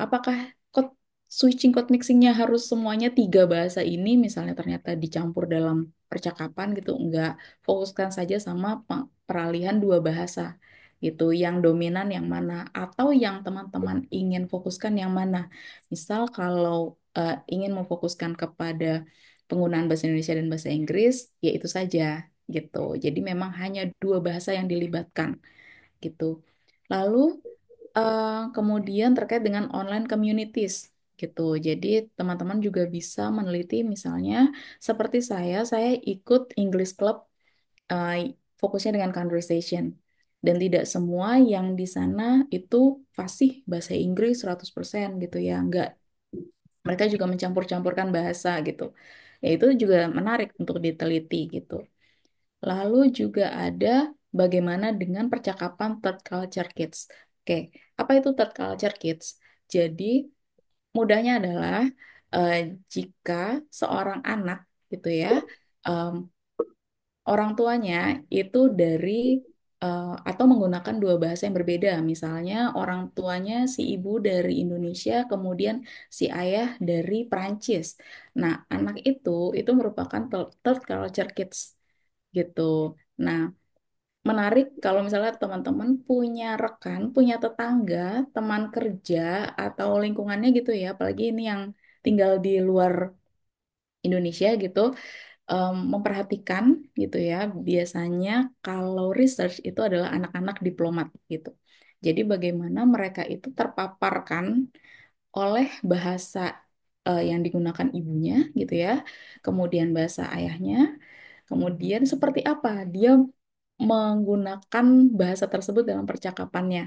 A: apakah code switching, code mixingnya harus semuanya 3 bahasa ini misalnya ternyata dicampur dalam percakapan gitu? Enggak, fokuskan saja sama peralihan 2 bahasa gitu, yang dominan yang mana atau yang teman-teman ingin fokuskan yang mana. Misal kalau ingin memfokuskan kepada penggunaan bahasa Indonesia dan bahasa Inggris, ya itu saja gitu. Jadi memang hanya 2 bahasa yang dilibatkan gitu. Lalu kemudian terkait dengan online communities gitu. Jadi teman-teman juga bisa meneliti misalnya seperti saya ikut English Club, eh, fokusnya dengan conversation. Dan tidak semua yang di sana itu fasih bahasa Inggris 100% gitu ya. Enggak, mereka juga mencampur-campurkan bahasa gitu. Ya itu juga menarik untuk diteliti gitu. Lalu juga ada bagaimana dengan percakapan third culture kids. Oke, apa itu third culture kids? Jadi, mudahnya adalah eh, jika seorang anak gitu ya, em, orang tuanya itu dari atau menggunakan 2 bahasa yang berbeda. Misalnya orang tuanya si ibu dari Indonesia, kemudian si ayah dari Prancis. Nah, anak itu merupakan third culture kids gitu. Nah, menarik kalau misalnya teman-teman punya rekan, punya tetangga, teman kerja, atau lingkungannya gitu ya, apalagi ini yang tinggal di luar Indonesia gitu, memperhatikan gitu ya, biasanya kalau research itu adalah anak-anak diplomat gitu. Jadi bagaimana mereka itu terpaparkan oleh bahasa yang digunakan ibunya gitu ya, kemudian bahasa ayahnya, kemudian seperti apa dia menggunakan bahasa tersebut dalam percakapannya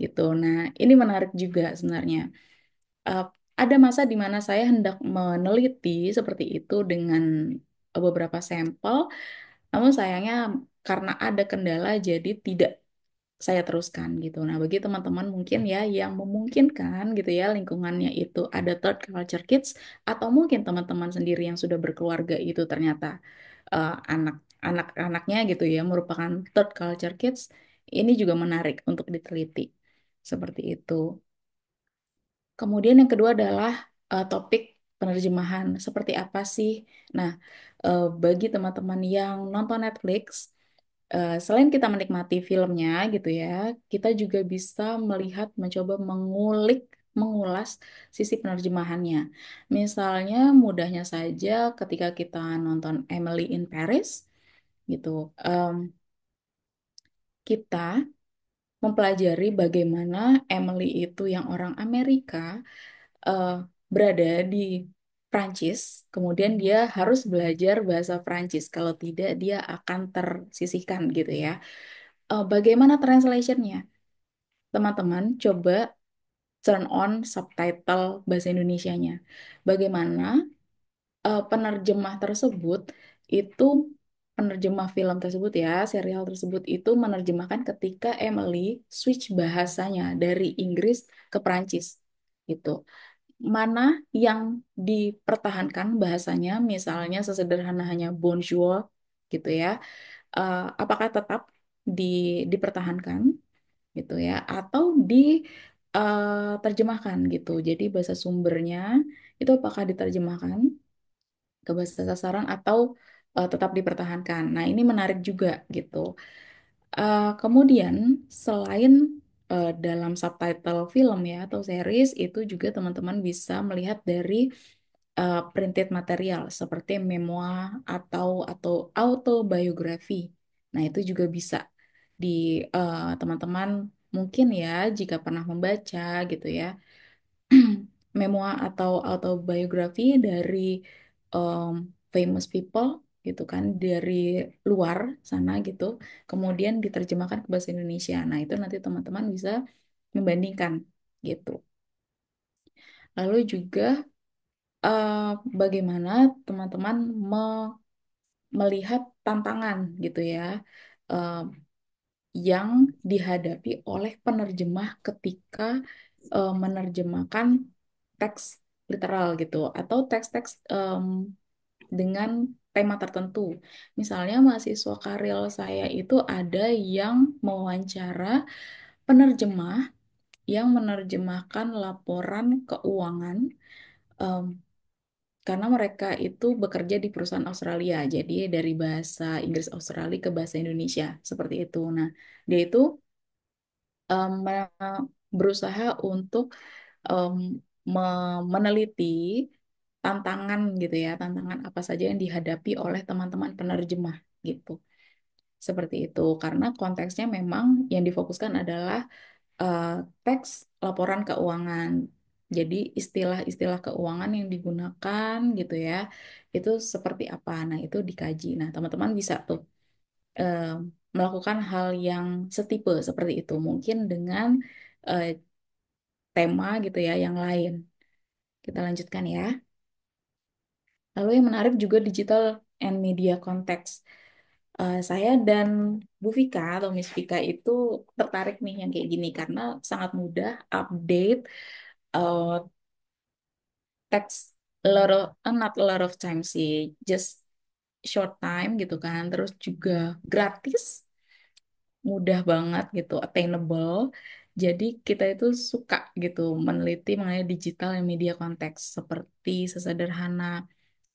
A: gitu. Nah, ini menarik juga sebenarnya. Eh, ada masa di mana saya hendak meneliti seperti itu dengan beberapa sampel, namun sayangnya karena ada kendala jadi tidak saya teruskan gitu. Nah, bagi teman-teman mungkin ya yang memungkinkan gitu ya lingkungannya itu ada third culture kids atau mungkin teman-teman sendiri yang sudah berkeluarga itu ternyata anak anak-anaknya gitu ya merupakan third culture kids, ini juga menarik untuk diteliti. Seperti itu. Kemudian yang kedua adalah topik penerjemahan. Seperti apa sih? Nah, bagi teman-teman yang nonton Netflix, selain kita menikmati filmnya gitu ya, kita juga bisa melihat, mencoba mengulik, mengulas sisi penerjemahannya. Misalnya mudahnya saja ketika kita nonton Emily in Paris gitu, em, kita mempelajari bagaimana Emily itu yang orang Amerika eh, berada di Prancis, kemudian dia harus belajar bahasa Prancis. Kalau tidak, dia akan tersisihkan gitu ya. Bagaimana translationnya? Teman-teman, coba turn on subtitle bahasa Indonesianya. Bagaimana penerjemah tersebut itu penerjemah film tersebut ya, serial tersebut itu menerjemahkan ketika Emily switch bahasanya dari Inggris ke Prancis gitu. Mana yang dipertahankan bahasanya, misalnya sesederhana hanya bonjour gitu ya, apakah tetap di, dipertahankan gitu ya, atau diterjemahkan gitu. Jadi bahasa sumbernya itu apakah diterjemahkan ke bahasa sasaran atau tetap dipertahankan. Nah, ini menarik juga gitu. Kemudian selain dalam subtitle film ya atau series itu juga teman-teman bisa melihat dari printed material seperti memoir atau autobiografi. Nah, itu juga bisa di teman-teman mungkin ya jika pernah membaca gitu ya memoir atau autobiografi dari um, famous people gitu kan dari luar sana gitu, kemudian diterjemahkan ke bahasa Indonesia. Nah, itu nanti teman-teman bisa membandingkan gitu. Lalu juga eh, bagaimana teman-teman melihat tantangan gitu ya eh, yang dihadapi oleh penerjemah ketika menerjemahkan teks literal gitu atau teks-teks dengan tema tertentu. Misalnya mahasiswa karel saya itu ada yang mewawancara penerjemah yang menerjemahkan laporan keuangan em, karena mereka itu bekerja di perusahaan Australia. Jadi dari bahasa Inggris Australia ke bahasa Indonesia seperti itu. Nah, dia itu berusaha untuk em, meneliti tantangan gitu ya, tantangan apa saja yang dihadapi oleh teman-teman penerjemah gitu. Seperti itu, karena konteksnya memang yang difokuskan adalah eh, teks laporan keuangan. Jadi istilah-istilah keuangan yang digunakan gitu ya, itu seperti apa. Nah, itu dikaji. Nah, teman-teman bisa tuh eh, melakukan hal yang setipe seperti itu, mungkin dengan eh, tema gitu ya yang lain. Kita lanjutkan ya. Lalu yang menarik juga digital and media context. Saya dan Bu Vika atau Miss Vika itu tertarik nih yang kayak gini karena sangat mudah update uh, teks a lot of, not a lot of time sih, just short time gitu kan. Terus juga gratis, mudah banget gitu, attainable. Jadi kita itu suka gitu meneliti mengenai digital dan media konteks seperti sesederhana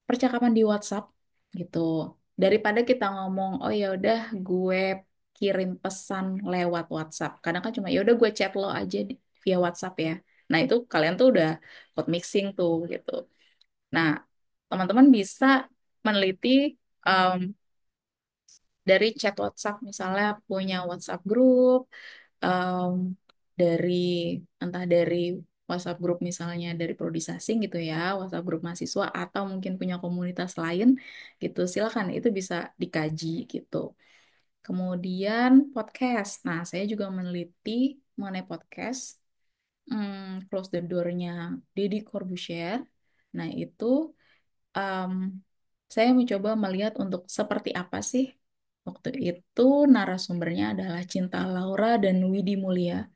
A: percakapan di WhatsApp gitu. Daripada kita ngomong, oh ya udah gue kirim pesan lewat WhatsApp. Kadang kan cuma ya udah gue chat lo aja via WhatsApp ya. Nah, itu kalian tuh udah code mixing tuh gitu. Nah, teman-teman bisa meneliti um, dari chat WhatsApp misalnya punya WhatsApp group em, dari entah dari WhatsApp group misalnya dari prodi Sasing gitu ya, WhatsApp group mahasiswa atau mungkin punya komunitas lain gitu. Silakan itu bisa dikaji gitu. Kemudian podcast. Nah, saya juga meneliti mengenai podcast. Close the Door-nya Deddy Corbuzier. Nah, itu em, saya mencoba melihat untuk seperti apa sih. Waktu itu narasumbernya adalah Cinta Laura dan Widi Mulia.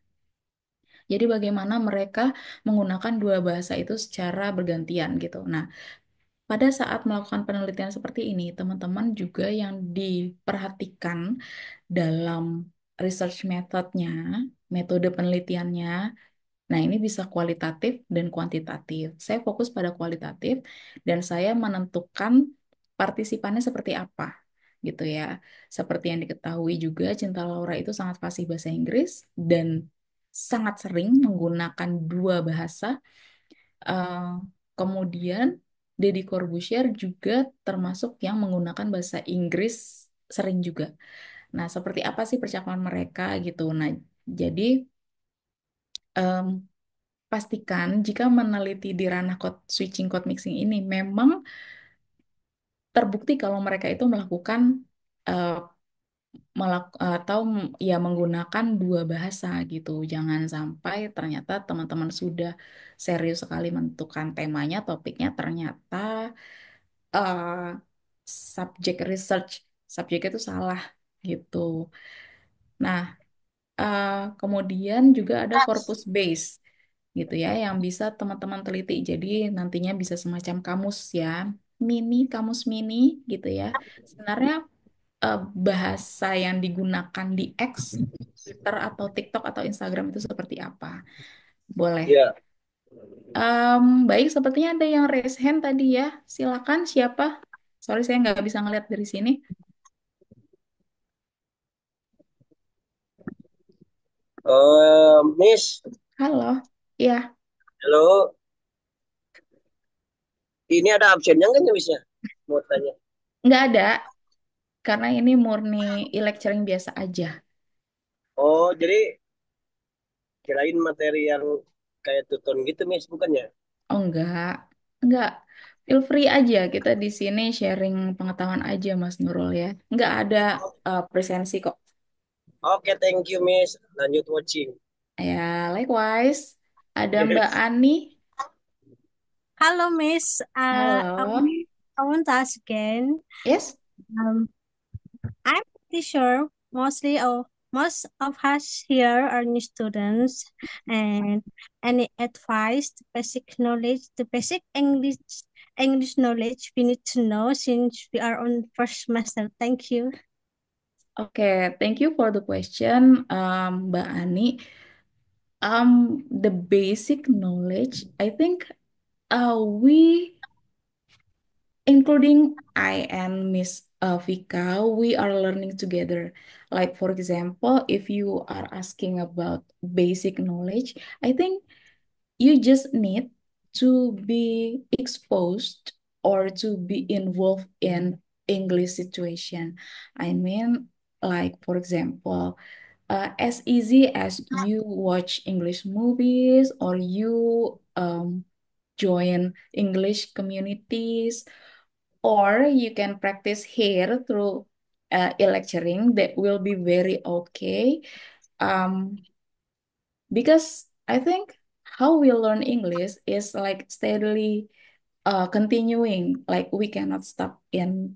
A: Jadi bagaimana mereka menggunakan dua bahasa itu secara bergantian gitu. Nah, pada saat melakukan penelitian seperti ini, teman-teman juga yang diperhatikan dalam research methodnya, metode penelitiannya. Nah, ini bisa kualitatif dan kuantitatif. Saya fokus pada kualitatif dan saya menentukan partisipannya seperti apa, gitu ya. Seperti yang diketahui juga, Cinta Laura itu sangat fasih bahasa Inggris dan sangat sering menggunakan dua bahasa. Eh, Kemudian, Deddy Corbuzier juga termasuk yang menggunakan bahasa Inggris sering juga. Nah, seperti apa sih percakapan mereka gitu. Nah, jadi em, pastikan jika meneliti di ranah code switching code mixing ini memang terbukti kalau mereka itu melakukan eh, atau ya menggunakan dua bahasa gitu. Jangan sampai ternyata teman-teman sudah serius sekali menentukan temanya, topiknya ternyata eh, subjek research subjeknya itu salah gitu. Nah, eh, kemudian juga ada corpus base gitu ya yang bisa teman-teman teliti. Jadi nantinya bisa semacam kamus ya, kamus mini gitu ya. Sebenarnya eh, bahasa yang digunakan di X, Twitter atau TikTok atau Instagram itu seperti apa? Boleh.
K: Ya,
A: Baik, sepertinya ada yang raise hand tadi ya. Silakan siapa? Sorry saya nggak bisa ngeliat dari sini.
K: Miss,
A: Halo. Ya,
K: halo. Ini ada absennya nggak nih, Miss ya? Mau tanya.
A: nggak ada karena ini murni e-lecturing biasa aja.
K: Oh, jadi kirain materi yang kayak tuton gitu, Miss, bukannya?
A: Oh enggak, enggak. Feel free aja kita di sini sharing pengetahuan aja Mas Nurul ya. Enggak ada presensi kok.
K: Oke, thank you, Miss. Lanjut watching.
A: Ya, likewise. Ada Mbak Ani.
D: Hello, Miss.
A: Halo.
D: I want to ask again.
A: Yes?
D: Um, I'm pretty sure most of us here are new students, and any advice, the basic English knowledge we need to know since we are on first semester. Thank you.
A: Oke, thank you for the question, Mbak Ani. The basic knowledge, I think we including I and Miss Vika, we are learning together. Like, for example, if you are asking about basic knowledge, I think you just need to be exposed or to be involved in English situation. I mean, like, for example, as easy as you watch English movies or you join English communities or you can practice here through e-lecturing that will be very okay um, because I think how we learn English is like steadily continuing, like we cannot stop in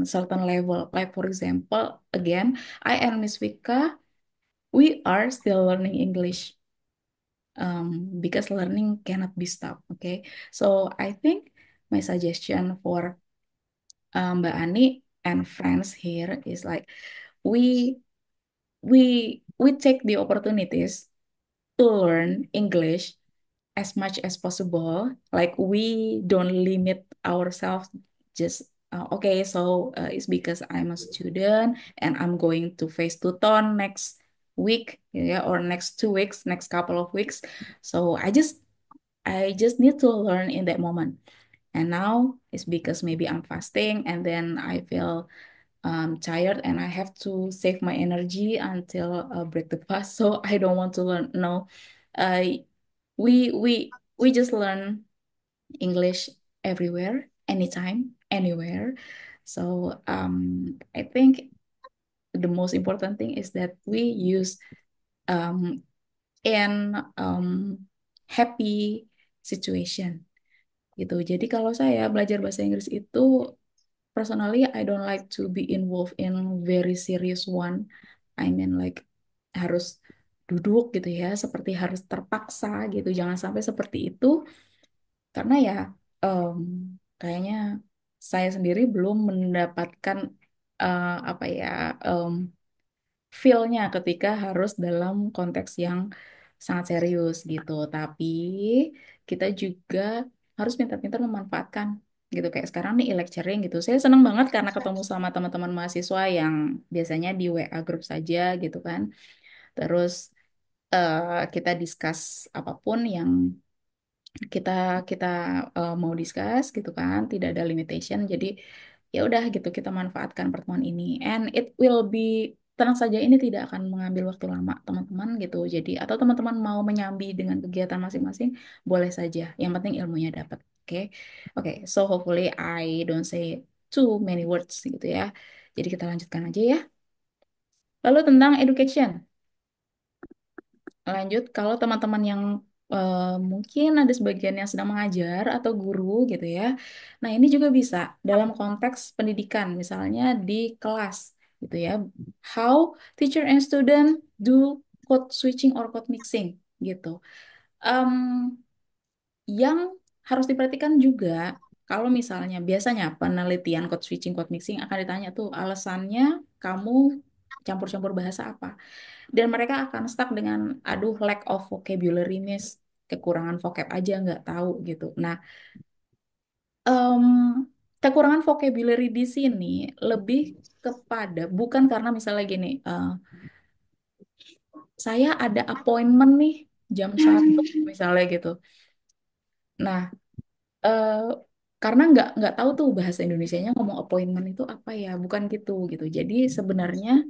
A: certain level, like for example again I and Miss Vika, we are still learning English because learning cannot be stopped. Okay, so I think my suggestion for Mbak Ani and friends here is like we we take the opportunities to learn English as much as possible. Like we don't limit ourselves just okay, so it's because I'm a student and I'm going to face Tuton next week, yeah, or next 2 weeks, next couple of weeks. So I just need to learn in that moment. And now it's because maybe I'm fasting and then I feel tired and I have to save my energy until break the fast. So I don't want to learn. No, uh, we just learn English everywhere, anytime, anywhere. So I think the most important thing is that we use um, in happy situation gitu. Jadi kalau saya belajar bahasa Inggris itu personally I don't like to be involved in very serious one. I mean like harus duduk gitu ya, seperti harus terpaksa gitu. Jangan sampai seperti itu karena ya em, kayaknya saya sendiri belum mendapatkan apa ya feel-nya ketika harus dalam konteks yang sangat serius gitu. Tapi kita juga harus pintar-pintar memanfaatkan gitu. Kayak sekarang nih e-lecturing gitu. Saya senang banget karena ketemu sama teman-teman mahasiswa yang biasanya di WA group saja gitu kan. Terus kita discuss apapun yang kita kita mau discuss gitu kan, tidak ada limitation. Jadi ya udah gitu kita manfaatkan pertemuan ini and it will be tenang saja ini tidak akan mengambil waktu lama teman-teman gitu. Jadi atau teman-teman mau menyambi dengan kegiatan masing-masing boleh saja. Yang penting ilmunya dapat. Oke. Oke, so hopefully I don't say too many words gitu ya. Jadi kita lanjutkan aja ya. Lalu tentang education. Lanjut, kalau teman-teman yang mungkin ada sebagian yang sedang mengajar atau guru gitu ya. Nah, ini juga bisa dalam konteks pendidikan, misalnya di kelas gitu ya. How teacher and student do code switching or code mixing gitu. Em, yang harus diperhatikan juga kalau misalnya biasanya penelitian code switching, code mixing akan ditanya tuh alasannya kamu campur-campur bahasa apa. Dan mereka akan stuck dengan aduh lack of vocabulary miss, kekurangan vocab aja nggak tahu gitu. Nah, em, kekurangan vocabulary di sini lebih kepada bukan karena misalnya gini, saya ada appointment nih jam 1 misalnya gitu. Nah, eh, karena nggak tahu tuh bahasa Indonesianya ngomong appointment itu apa ya, bukan gitu. Jadi sebenarnya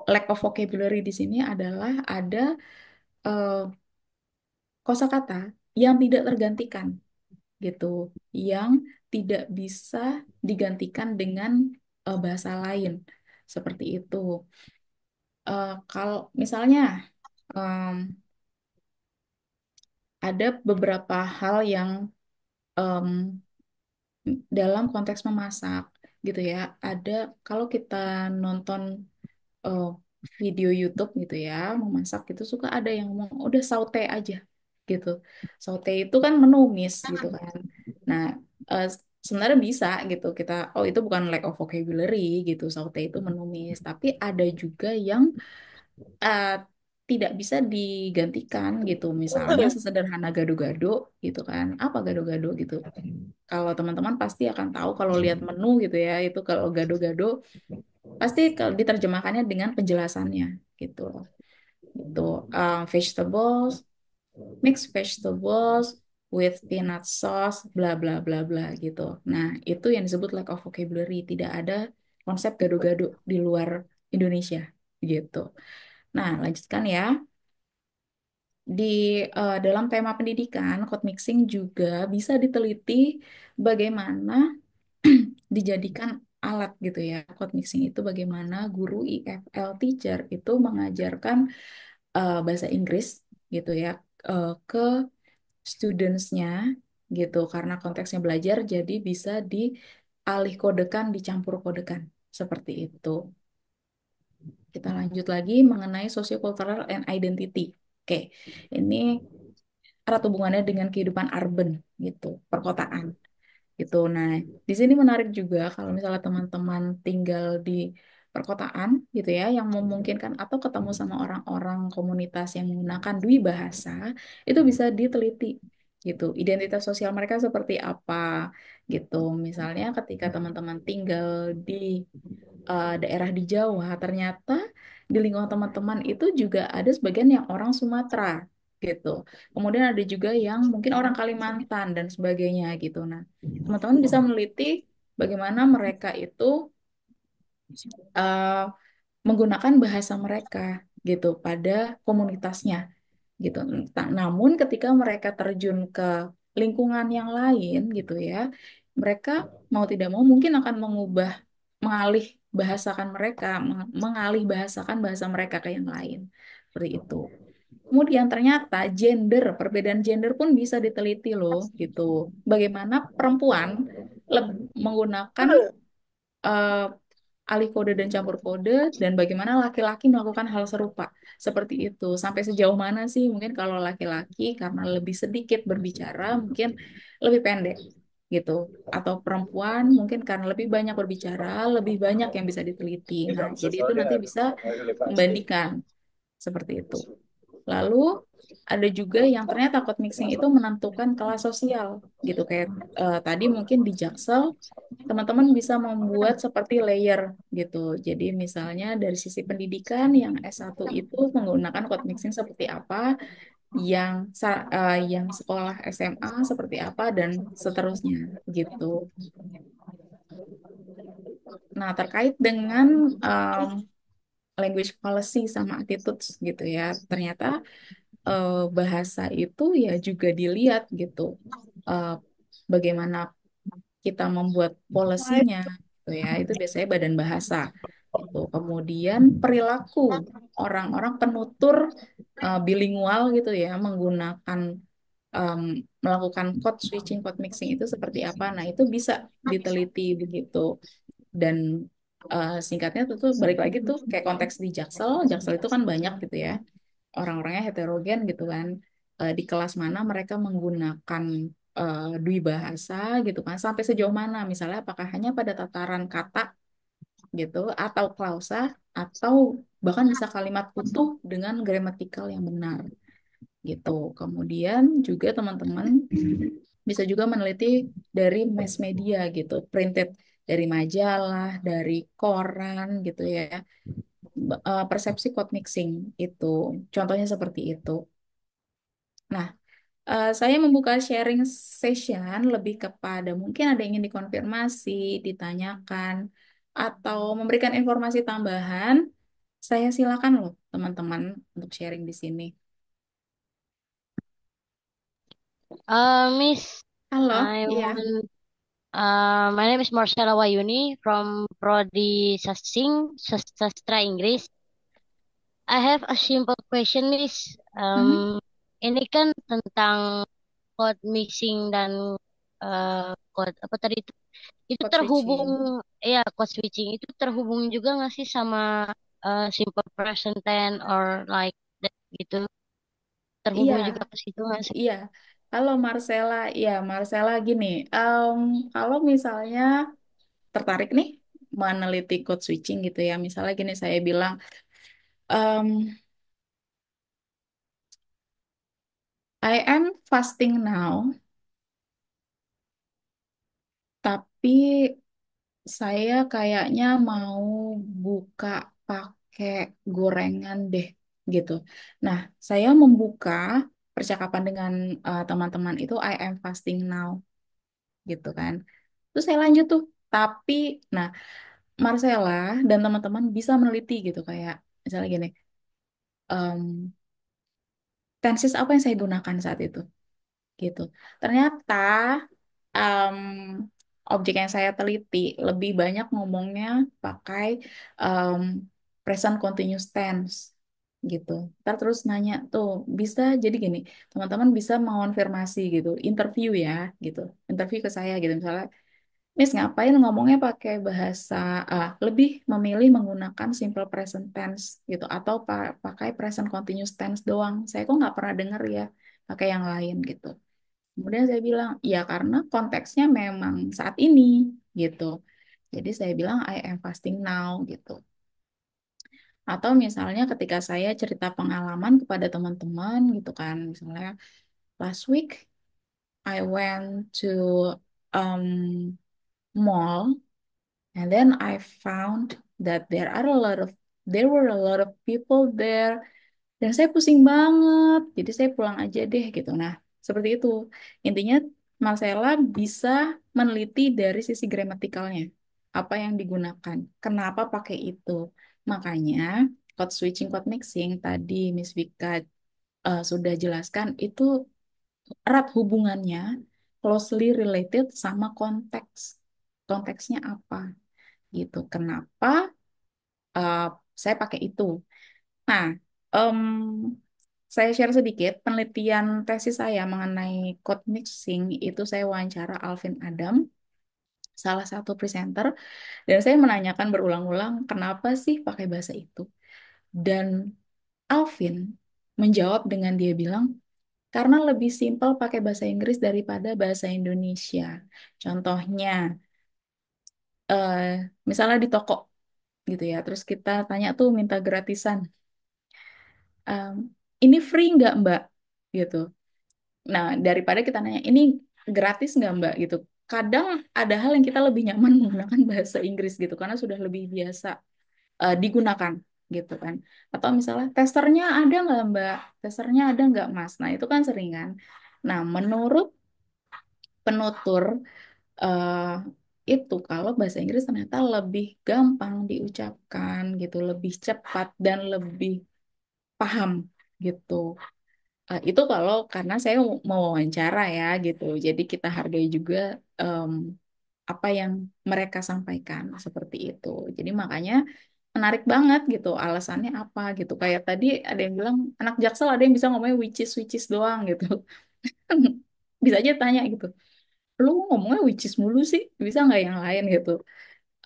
A: lack of vocabulary di sini adalah ada eh, kosakata yang tidak tergantikan gitu, yang tidak bisa digantikan dengan bahasa lain seperti itu. Kalau misalnya em, ada beberapa hal yang em, dalam konteks memasak gitu ya, ada kalau kita nonton eh, video YouTube gitu ya, memasak gitu suka ada yang ngomong udah saute aja gitu. Saute itu kan menumis gitu kan. Nah, eh, sebenarnya bisa gitu kita oh itu bukan lack of vocabulary gitu. Saute itu menumis, tapi ada juga yang eh, tidak bisa digantikan gitu. Misalnya sesederhana gado-gado gitu kan. Apa gado-gado gitu? Kalau teman-teman pasti akan tahu kalau lihat menu gitu ya, itu kalau gado-gado pasti kalau diterjemahkannya dengan penjelasannya gitu loh. Itu vegetables, mixed vegetables with peanut sauce, bla bla bla bla gitu. Nah, itu yang disebut lack of vocabulary. Tidak ada konsep gado-gado di luar Indonesia gitu. Nah, lanjutkan ya. Di dalam tema pendidikan, code mixing juga bisa diteliti bagaimana dijadikan alat gitu ya. Code mixing itu bagaimana guru IFL teacher itu mengajarkan bahasa Inggris gitu ya ke studentsnya gitu karena konteksnya belajar jadi bisa dialih kodekan, dicampur kodekan seperti itu. Kita lanjut lagi mengenai sociocultural and identity. Oke, ini erat hubungannya dengan kehidupan urban gitu, perkotaan gitu. Nah, di sini menarik juga kalau misalnya teman-teman tinggal di perkotaan gitu ya, yang memungkinkan atau ketemu sama orang-orang komunitas yang menggunakan dui bahasa, itu bisa diteliti gitu. Identitas sosial mereka seperti apa gitu. Misalnya ketika teman-teman tinggal di daerah di Jawa, ternyata di lingkungan teman-teman itu juga ada sebagian yang orang Sumatera gitu. Kemudian ada juga yang mungkin orang Kalimantan dan sebagainya gitu. Nah, teman-teman bisa meneliti bagaimana mereka itu eh, menggunakan bahasa mereka gitu pada komunitasnya gitu. Namun ketika mereka terjun ke lingkungan yang lain gitu ya, mereka mau tidak mau mungkin akan mengalih bahasakan mereka, mengalih bahasakan bahasa mereka ke yang lain. Seperti itu. Kemudian ternyata perbedaan gender pun bisa diteliti loh, gitu. Bagaimana perempuan menggunakan eh, alih kode dan campur kode, dan bagaimana laki-laki melakukan hal serupa. Seperti itu. Sampai sejauh mana sih mungkin kalau laki-laki karena lebih sedikit berbicara, mungkin lebih pendek gitu. Atau perempuan mungkin karena lebih banyak berbicara, lebih banyak yang bisa diteliti. Nah, jadi itu nanti bisa membandingkan seperti itu. Lalu ada juga yang ternyata code mixing itu menentukan kelas sosial gitu, kayak tadi mungkin di Jaksel teman-teman bisa membuat seperti layer gitu. Jadi misalnya dari sisi pendidikan yang S1 itu menggunakan code mixing seperti apa, yang sekolah SMA seperti apa, dan seterusnya gitu. Nah, terkait dengan language policy sama attitudes gitu ya. Ternyata bahasa itu ya juga dilihat gitu. Eh, Bagaimana kita membuat polisinya gitu ya. Itu biasanya badan bahasa gitu. Kemudian perilaku orang-orang penutur bilingual gitu ya menggunakan em, melakukan code switching, code mixing itu seperti apa. Nah, itu bisa diteliti begitu. Dan singkatnya tuh balik lagi tuh kayak konteks di Jaksel. Jaksel itu kan banyak gitu ya, orang-orangnya heterogen gitu kan. Di kelas mana mereka menggunakan dwi bahasa gitu kan, sampai sejauh mana misalnya apakah hanya pada tataran kata gitu, atau klausa, atau bahkan bisa kalimat utuh dengan gramatikal yang benar gitu. Kemudian juga teman-teman bisa juga meneliti dari mass media gitu, printed, dari majalah, dari koran gitu ya. Persepsi code mixing itu contohnya seperti itu. Nah, saya membuka sharing session lebih kepada mungkin ada yang ingin dikonfirmasi, ditanyakan, atau memberikan informasi tambahan. Saya silakan loh teman-teman untuk sharing di sini.
F: Miss,
A: Halo,
F: I
A: iya.
F: want. My name is Marcella Wayuni from Prodi Sastra Inggris. I have a simple question, Miss.
A: Mhm.
F: Ini kan tentang code mixing dan code apa tadi itu
A: Code
F: terhubung,
A: switching.
F: ya code switching itu terhubung juga nggak sih sama simple present tense or like that gitu?
A: Iya,
F: Terhubung juga ke situ nggak sih?
A: iya. Kalau Marcella, iya Marcella gini, kalau misalnya tertarik nih meneliti code switching gitu ya, misalnya gini saya bilang, em, I am fasting now, tapi saya kayaknya mau buka pakai gorengan deh gitu. Nah, saya membuka percakapan dengan teman-teman itu I am fasting now gitu kan. Terus saya lanjut tuh, tapi nah Marcella dan teman-teman bisa meneliti gitu kayak misalnya gini, em, tenses apa yang saya gunakan saat itu gitu. Ternyata em, objek yang saya teliti lebih banyak ngomongnya pakai em, present continuous tense gitu. Ntar terus nanya tuh bisa jadi gini, teman-teman bisa mengonfirmasi gitu, interview ya gitu, interview ke saya gitu misalnya. Miss ngapain ngomongnya pakai bahasa lebih memilih menggunakan simple present tense gitu atau pakai present continuous tense doang. Saya kok nggak pernah dengar ya pakai yang lain gitu. Kemudian saya bilang, ya karena konteksnya memang saat ini gitu. Jadi saya bilang I am fasting now gitu. Atau misalnya ketika saya cerita pengalaman kepada teman-teman gitu kan, misalnya last week I went to um, mall. And then I found that there were a lot of people there. Dan saya pusing banget. Jadi saya pulang aja deh gitu. Nah, seperti itu. Intinya Marcella bisa meneliti dari sisi gramatikalnya. Apa yang digunakan. Kenapa pakai itu. Makanya code switching, code mixing tadi Miss Vika sudah jelaskan itu erat hubungannya, closely related sama konteks. Konteksnya apa? Gitu. Kenapa Saya pakai itu. Nah, em, saya share sedikit penelitian tesis saya mengenai code mixing itu saya wawancara Alvin Adam, salah satu presenter, dan saya menanyakan berulang-ulang kenapa sih pakai bahasa itu. Dan Alvin menjawab dengan dia bilang, karena lebih simpel pakai bahasa Inggris daripada bahasa Indonesia. Contohnya, eh, misalnya di toko gitu ya, terus kita tanya tuh minta gratisan. Em, ini free nggak Mbak? Gitu. Nah, daripada kita nanya, ini gratis nggak Mbak? Gitu. Kadang ada hal yang kita lebih nyaman menggunakan bahasa Inggris gitu, karena sudah lebih biasa digunakan gitu kan. Atau misalnya, testernya ada nggak Mbak? Testernya ada nggak Mas? Nah, itu kan sering kan. Nah, menurut penutur eh, itu kalau bahasa Inggris ternyata lebih gampang diucapkan gitu, lebih cepat dan lebih paham gitu. Itu kalau karena saya mau wawancara ya gitu. Jadi kita hargai juga em, apa yang mereka sampaikan seperti itu. Jadi makanya menarik banget gitu. Alasannya apa gitu. Kayak tadi ada yang bilang anak Jaksel ada yang bisa ngomongnya which is doang gitu. Bisa aja tanya gitu. Lu ngomongnya which is mulu sih, bisa nggak yang lain gitu?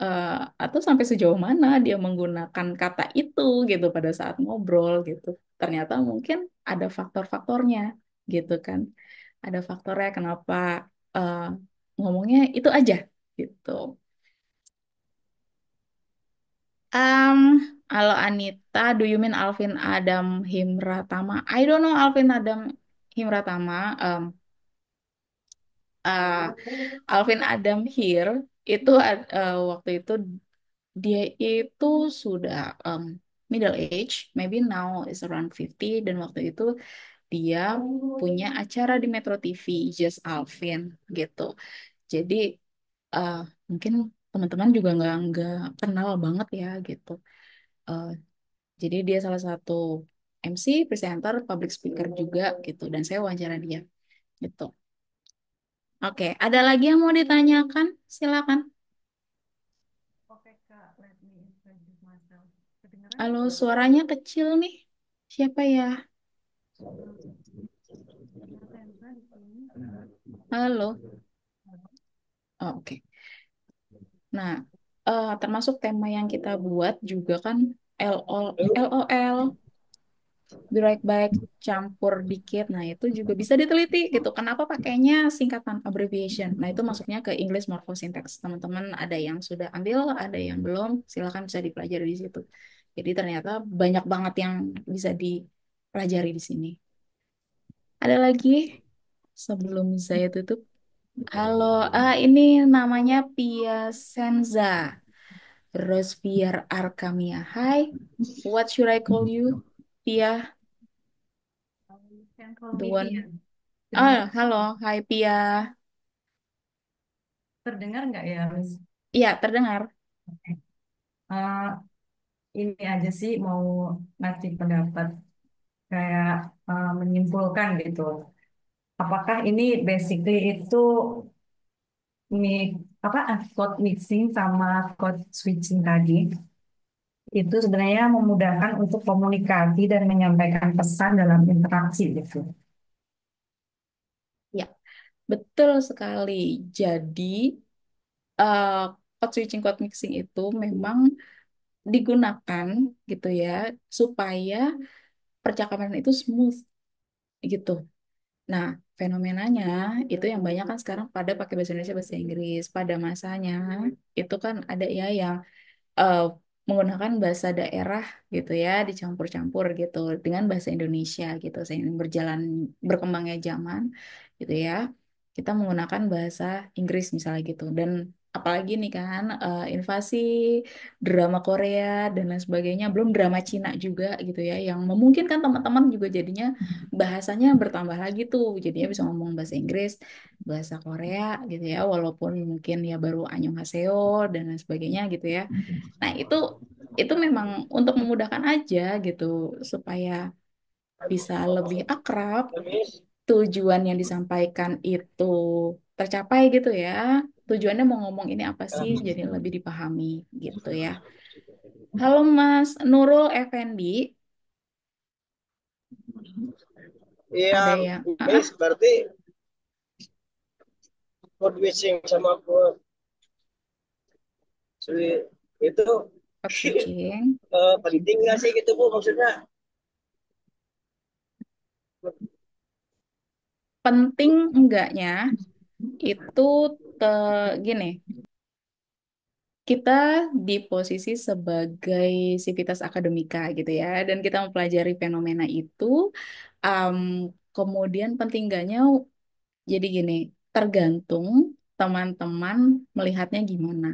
A: Eh, atau sampai sejauh mana dia menggunakan kata itu gitu pada saat ngobrol gitu. Ternyata mungkin ada faktor-faktornya gitu kan. Ada faktornya kenapa eh, ngomongnya itu aja gitu. Um, Kalau Anita, do you mean Alvin Adam Himratama? I don't know Alvin Adam Himratama. Uh, Alvin Adam here itu waktu itu dia itu sudah middle age, maybe now is around 50 dan waktu itu dia punya acara di Metro TV, Just Alvin gitu. Jadi uh, mungkin teman-teman juga nggak kenal banget ya gitu. Uh, jadi dia salah satu MC, presenter, public speaker juga gitu dan saya wawancara dia gitu. Oke, ada lagi yang mau ditanyakan? Silakan.
B: Oke Kak, let me introduce myself. Kedengeran
A: Halo,
B: nggak?
A: suaranya kecil nih. Siapa ya?
B: Saya Sandra di sini.
A: Halo. Oh, oke. Nah, termasuk tema yang kita buat juga kan LOL, LOL, be right back, campur dikit. Nah, itu juga bisa diteliti gitu. Kenapa pakainya singkatan abbreviation? Nah, itu masuknya ke English Morphosyntax. Teman-teman ada yang sudah ambil, ada yang belum. Silakan bisa dipelajari di situ. Jadi ternyata banyak banget yang bisa dipelajari di sini. Ada lagi sebelum saya tutup. Halo, ini namanya Pia Senza. Rosviar Arkamia. Hi, what should I call you? Pia,
B: You can call
A: the
B: me Tia.
A: one.
B: Kedengeran?
A: Halo, Hai Pia.
B: Terdengar nggak ya, Miss?
A: Iya, terdengar.
B: Eh, ini aja sih mau ngasih pendapat kayak menyimpulkan gitu. Apakah ini basically itu apa code mixing sama code switching tadi itu sebenarnya memudahkan untuk komunikasi dan menyampaikan pesan dalam interaksi gitu.
A: Ya, betul sekali. Jadi, uh, code switching, code mixing itu memang digunakan gitu ya, supaya percakapan itu smooth gitu. Nah, fenomenanya itu yang banyak kan sekarang pada pakai bahasa Indonesia, bahasa Inggris. Pada masanya itu kan ada ya yang eh, menggunakan bahasa daerah gitu ya, dicampur-campur gitu dengan bahasa Indonesia gitu. Seiring berjalan berkembangnya zaman gitu ya, kita menggunakan bahasa Inggris misalnya gitu. Dan apalagi nih kan invasi drama Korea dan lain sebagainya, belum drama Cina juga gitu ya, yang memungkinkan teman-teman juga jadinya bahasanya bertambah lagi tuh, jadinya bisa ngomong bahasa Inggris, bahasa Korea gitu ya, walaupun mungkin ya baru annyeonghaseyo dan lain sebagainya gitu ya. Nah, itu memang untuk memudahkan aja gitu supaya bisa lebih akrab, tujuan yang disampaikan itu tercapai gitu ya. Tujuannya mau ngomong ini apa sih, jadi lebih dipahami gitu ya. Halo Mas Nurul Effendi,
K: Iya,
A: ada yang
K: Miss, berarti code switching sama code itu
A: code switching.
K: penting nggak sih gitu Bu maksudnya?
A: Penting enggaknya itu gini, kita di posisi sebagai sivitas akademika gitu ya, dan kita mempelajari fenomena itu, um, kemudian penting enggaknya jadi gini, tergantung teman-teman melihatnya gimana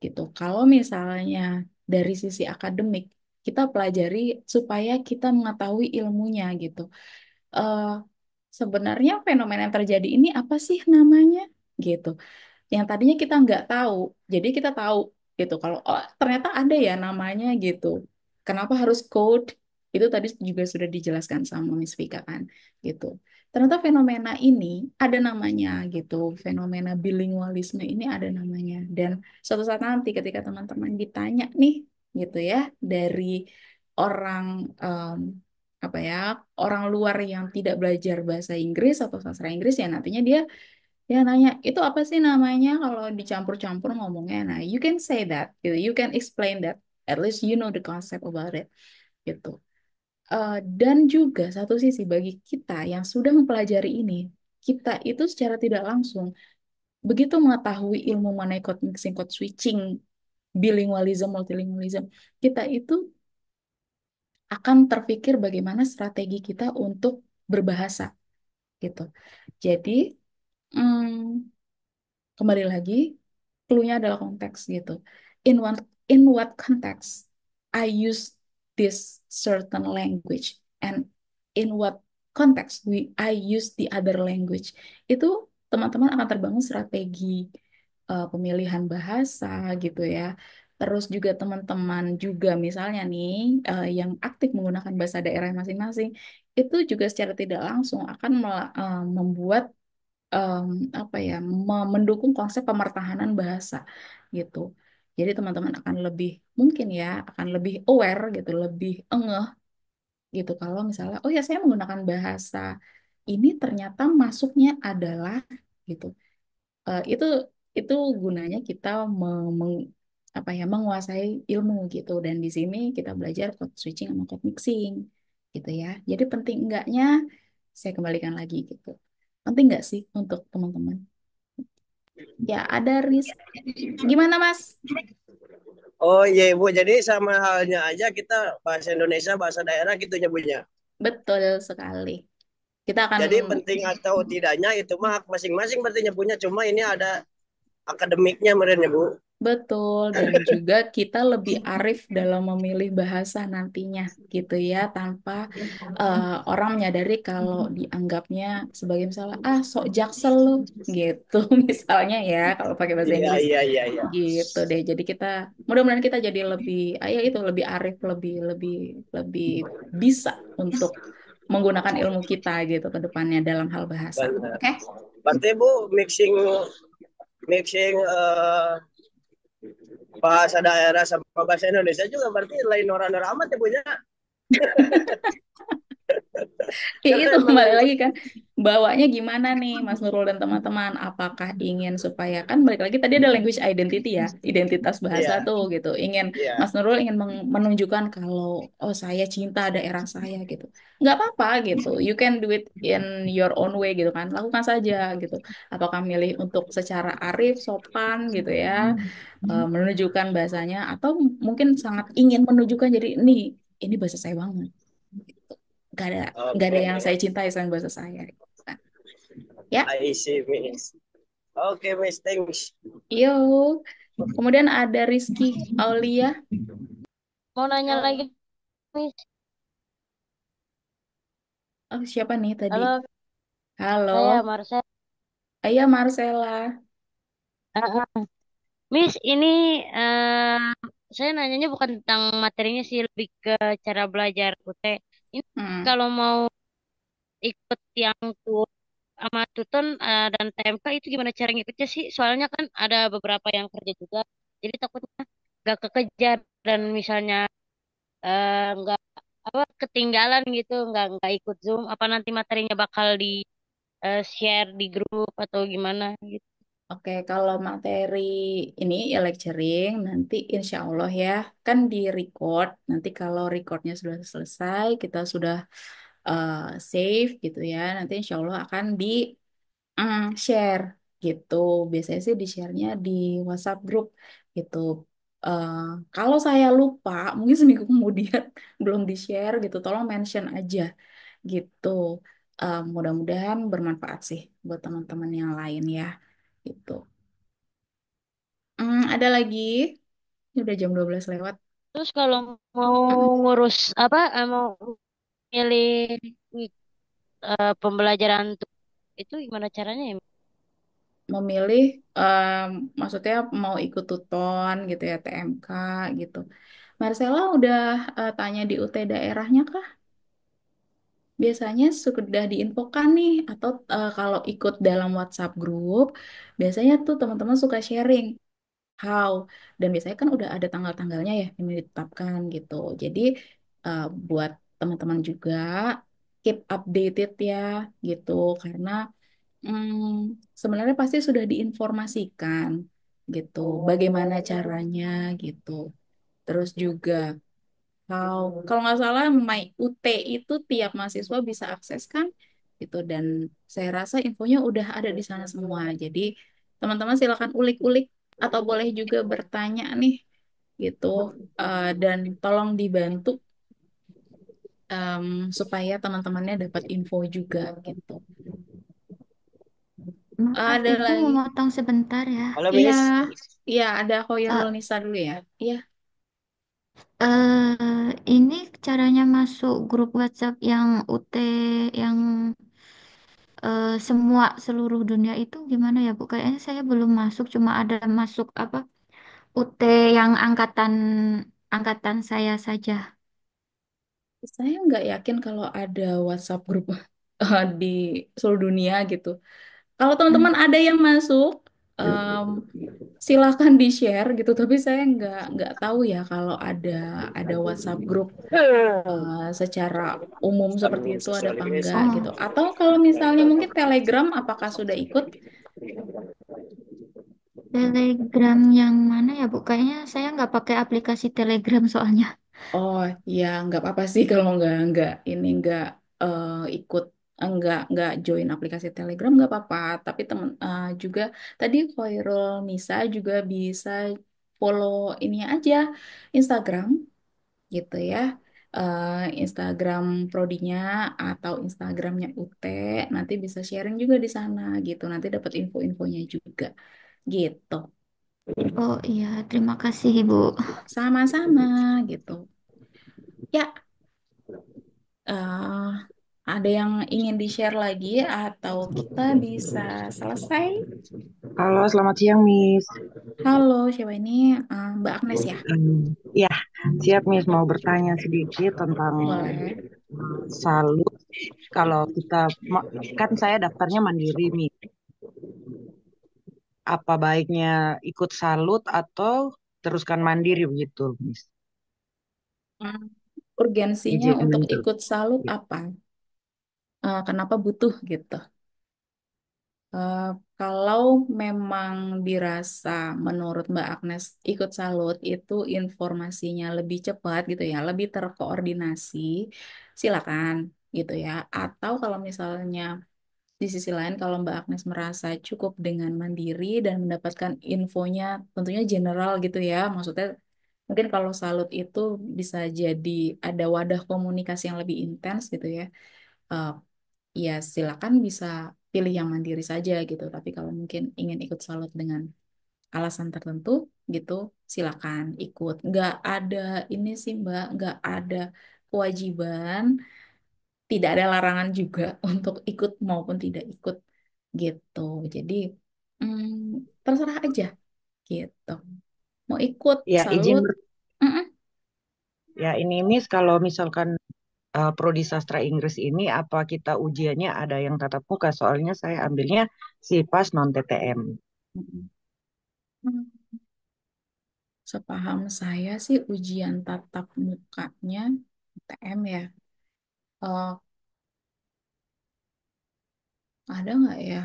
A: gitu. Kalau misalnya dari sisi akademik, kita pelajari supaya kita mengetahui ilmunya gitu. Eh Sebenarnya fenomena yang terjadi ini apa sih namanya gitu. Yang tadinya kita nggak tahu, jadi kita tahu gitu. Kalau oh, ternyata ada ya namanya gitu. Kenapa harus code? Itu tadi juga sudah dijelaskan sama Miss Vika kan, gitu. Ternyata fenomena ini ada namanya gitu. Fenomena bilingualisme ini ada namanya. Dan suatu saat nanti ketika teman-teman ditanya nih, gitu ya, dari orang apa ya, orang luar yang tidak belajar bahasa Inggris atau sastra Inggris ya nantinya dia nanya, itu apa sih namanya kalau dicampur-campur ngomongnya? Nah, you can say that, gitu. You can explain that. At least you know the concept about it, gitu. Dan juga satu sisi bagi kita yang sudah mempelajari ini, kita itu secara tidak langsung begitu mengetahui ilmu mengenai code mixing, code switching, bilingualism, multilingualism, kita itu akan terpikir bagaimana strategi kita untuk berbahasa, gitu. Jadi, hmm, kembali lagi, clue-nya adalah konteks gitu. In what context I use this certain language and in what context I use the other language. Itu teman-teman akan terbangun strategi pemilihan bahasa gitu ya. Terus juga teman-teman juga misalnya nih yang aktif menggunakan bahasa daerah masing-masing itu juga secara tidak langsung akan membuat em, apa ya mendukung konsep pemertahanan bahasa gitu. Jadi teman-teman akan lebih mungkin ya akan lebih aware gitu, lebih engeh gitu kalau misalnya oh ya saya menggunakan bahasa ini ternyata masuknya adalah gitu. Itu gunanya kita apa ya menguasai ilmu gitu dan di sini kita belajar code switching sama code mixing gitu ya. Jadi penting enggaknya saya kembalikan lagi gitu. Penting nggak sih untuk teman-teman? Ya, ada risk. Gimana, Mas?
K: Oh iya Bu, jadi sama halnya aja kita bahasa Indonesia bahasa daerah gitu nyebutnya.
A: Betul sekali. Kita akan
K: Jadi penting atau tidaknya itu mah hak masing-masing berarti nyebutnya, cuma ini ada akademiknya meren ya Bu.
A: betul dan juga kita lebih arif dalam memilih bahasa nantinya gitu ya tanpa orang menyadari kalau dianggapnya sebagai misalnya sok jaksel lu gitu misalnya ya kalau pakai bahasa
K: Iya
A: Inggris
K: iya iya iya.
A: gitu deh. Jadi kita mudah-mudahan kita jadi lebih ya itu lebih arif, lebih lebih lebih bisa untuk menggunakan ilmu kita gitu ke depannya dalam hal bahasa.
K: Benar.
A: Oke?
K: Berarti Bu mixing mixing bahasa daerah sama bahasa Indonesia juga berarti lain orang-orang amat ya Bu ya.
A: Ya
K: Karena
A: itu
K: emang
A: kembali lagi kan bawanya gimana nih Mas Nurul dan teman-teman apakah ingin supaya kan balik lagi tadi ada language identity ya identitas bahasa
K: iya
A: tuh gitu ingin
K: iya
A: Mas Nurul ingin menunjukkan kalau oh saya cinta daerah saya gitu nggak apa-apa gitu you can do it in your own way gitu kan lakukan saja gitu apakah milih untuk secara arif sopan gitu ya menunjukkan bahasanya atau mungkin sangat ingin menunjukkan jadi ini bahasa saya banget gak ada nggak ada yang saya
K: oke.
A: cintai selain bahasa saya gitu kan. Ya,
K: I see Miss. Oke Miss, thanks.
A: yuk. Kemudian ada Rizky Aulia.
F: Mau nanya lagi, Miss.
A: Oh, siapa nih tadi?
F: Halo,
A: Halo.
F: saya Marcel.
A: Iya, Marcella.
F: Ah, ah. Miss, ini eh, saya nanyanya bukan tentang materinya sih, lebih ke cara belajar Kute. Ini
A: Hmm.
F: kalau mau ikut yang tuh sama Tuton dan TMK itu gimana cara ngikutnya sih? Soalnya kan ada beberapa yang kerja juga. Jadi takutnya nggak kekejar dan misalnya nggak apa ketinggalan gitu, nggak ikut Zoom, apa nanti materinya bakal di share di grup atau gimana gitu.
A: Oke, kalau materi ini ya lecturing nanti insya Allah ya kan di record. Nanti kalau recordnya sudah selesai, kita sudah eh, save gitu ya. Nanti insya Allah akan di share gitu. Biasanya sih di share-nya di WhatsApp grup gitu. Eh, Kalau saya lupa, mungkin seminggu kemudian belum di share gitu. Tolong mention aja gitu. Mudah-mudahan bermanfaat sih buat teman-teman yang lain ya. Gitu. Ada lagi? Ini udah jam 12 lewat.
F: Terus kalau mau
A: Mm-mm.
F: ngurus apa mau milih pembelajaran itu gimana caranya ya?
A: Memilih, maksudnya mau ikut tuton gitu ya, TMK gitu. Marcella udah tanya di UT daerahnya kah? Biasanya sudah diinfokan nih, atau kalau ikut dalam WhatsApp grup, biasanya tuh teman-teman suka sharing how, dan biasanya kan udah ada tanggal-tanggalnya ya yang ditetapkan gitu. Jadi buat teman-teman juga keep updated ya gitu, karena sebenarnya pasti sudah diinformasikan gitu, bagaimana caranya gitu. Terus juga kalau nggak salah My UT itu tiap mahasiswa bisa akses kan gitu, dan saya rasa infonya udah ada di sana semua. Jadi teman-teman silakan ulik-ulik atau boleh juga bertanya nih gitu. Dan tolong dibantu supaya teman-temannya dapat info juga gitu.
H: Maaf,
A: Ada
H: Ibu
A: lagi?
H: memotong sebentar ya.
K: Halo,
A: Iya,
K: Miss.
A: iya ada Khairul
H: Eh,
A: Nisa dulu ya. Iya.
H: ini caranya masuk grup WhatsApp yang UT yang semua seluruh dunia itu gimana ya Bu? Kayaknya saya belum masuk, cuma ada masuk apa UT yang angkatan angkatan saya saja.
A: Saya nggak yakin kalau ada WhatsApp grup di seluruh dunia gitu. Kalau
H: Hmm.
A: teman-teman ada yang masuk, em, silakan di-share gitu. Tapi saya nggak tahu ya kalau ada WhatsApp grup secara umum seperti itu ada apa enggak gitu.
H: Oh,
A: Atau kalau misalnya mungkin Telegram, apakah sudah ikut?
H: Telegram yang mana ya Bu? Kayaknya saya nggak pakai aplikasi Telegram soalnya.
A: Oh ya, nggak apa-apa sih kalau nggak ikut, nggak join aplikasi Telegram nggak apa-apa. Tapi temen juga tadi Khairul Nisa juga bisa follow ini aja Instagram gitu ya. Instagram prodinya atau Instagramnya UT, nanti bisa sharing juga di sana gitu. Nanti dapat info-infonya juga gitu.
H: Oh iya, terima kasih Ibu.
A: Sama-sama gitu. Ya, eh, ada yang ingin di-share lagi atau kita bisa selesai?
L: Halo, selamat siang, Miss.
A: Halo, siapa ini? Mbak Agnes ya?
L: Ya, siap, Miss. Mau bertanya sedikit tentang
A: Boleh.
L: salut. Kalau kita, kan saya daftarnya mandiri, Miss. Apa baiknya ikut salut atau teruskan mandiri begitu, Miss?
A: Hmm, Urgensinya
L: Izin
A: untuk
L: dulu.
A: ikut salut apa? Kenapa butuh gitu? Eh, Kalau memang dirasa menurut Mbak Agnes ikut salut itu informasinya lebih cepat gitu ya, lebih terkoordinasi, silakan gitu ya. Atau kalau misalnya di sisi lain kalau Mbak Agnes merasa cukup dengan mandiri dan mendapatkan infonya tentunya general gitu ya, maksudnya mungkin kalau salut itu bisa jadi ada wadah komunikasi yang lebih intens gitu ya. Eh, Ya, silakan bisa pilih yang mandiri saja gitu. Tapi kalau mungkin ingin ikut salut dengan alasan tertentu gitu, silakan ikut. Nggak ada ini sih Mbak, nggak ada kewajiban, tidak ada larangan juga untuk ikut maupun tidak ikut gitu. Jadi terserah aja gitu. Mau ikut
L: Ya,
A: salut, mm-mm.
L: ya ini, Miss. Kalau misalkan prodi sastra Inggris ini, apa kita ujiannya ada yang tatap muka? Soalnya saya ambilnya SIPAS non TTM.
A: Mm-mm. Mm. Sepaham saya sih ujian tatap mukanya UTM ya. Eh, ada nggak ya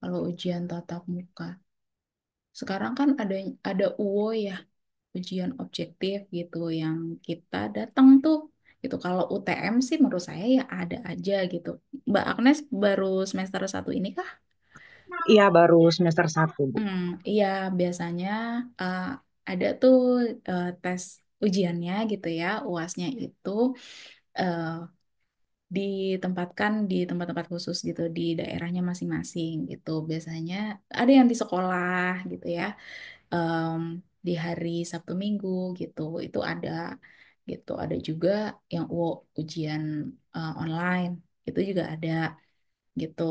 A: kalau ujian tatap muka? Sekarang kan ada UO ya, ujian objektif gitu yang kita datang tuh gitu. Kalau UTM sih menurut saya ya ada aja gitu. Mbak Agnes baru semester 1 ini kah?
L: Iya, baru semester 1, Bu.
A: Iya biasanya eh, ada tuh tes ujiannya gitu ya, UASnya itu eh, ditempatkan di tempat-tempat khusus gitu di daerahnya masing-masing gitu. Biasanya ada yang di sekolah gitu ya, em, di hari Sabtu Minggu gitu. Itu ada gitu. Ada juga yang ujian online itu juga ada gitu.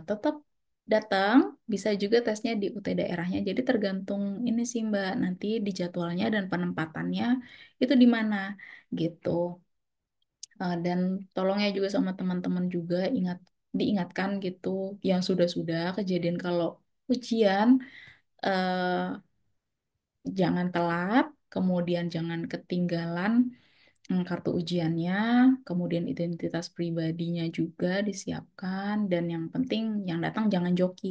A: Tetap datang, bisa juga tesnya di UT daerahnya. Jadi tergantung ini sih Mbak, nanti di jadwalnya dan penempatannya itu di mana gitu. Dan tolongnya juga sama teman-teman juga diingatkan gitu yang sudah-sudah kejadian kalau ujian eh, jangan telat, kemudian jangan ketinggalan kartu ujiannya, kemudian identitas pribadinya juga disiapkan dan yang penting yang datang jangan joki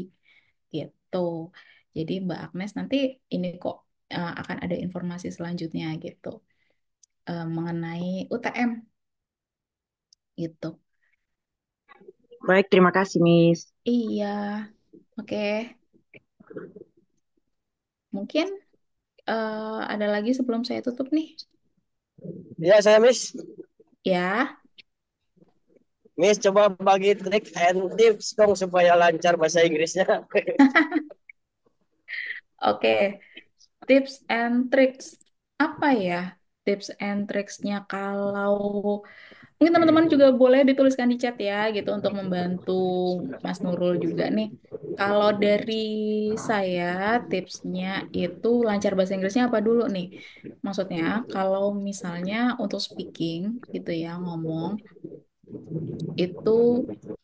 A: gitu. Jadi Mbak Agnes nanti ini kok akan ada informasi selanjutnya gitu mengenai UTM gitu.
L: Baik, terima kasih, Miss.
A: Iya, oke. Mungkin ada lagi sebelum saya tutup nih.
K: Ya, saya Miss.
A: Ya,
K: Miss coba bagi trik and tips dong supaya lancar bahasa Inggrisnya.
A: oke. Tips and tricks. Apa ya tips and tricksnya kalau mungkin teman-teman juga boleh dituliskan di chat ya gitu untuk membantu Mas Nurul juga nih. Kalau dari saya tipsnya itu lancar bahasa Inggrisnya apa dulu nih? Maksudnya kalau misalnya untuk speaking gitu ya ngomong itu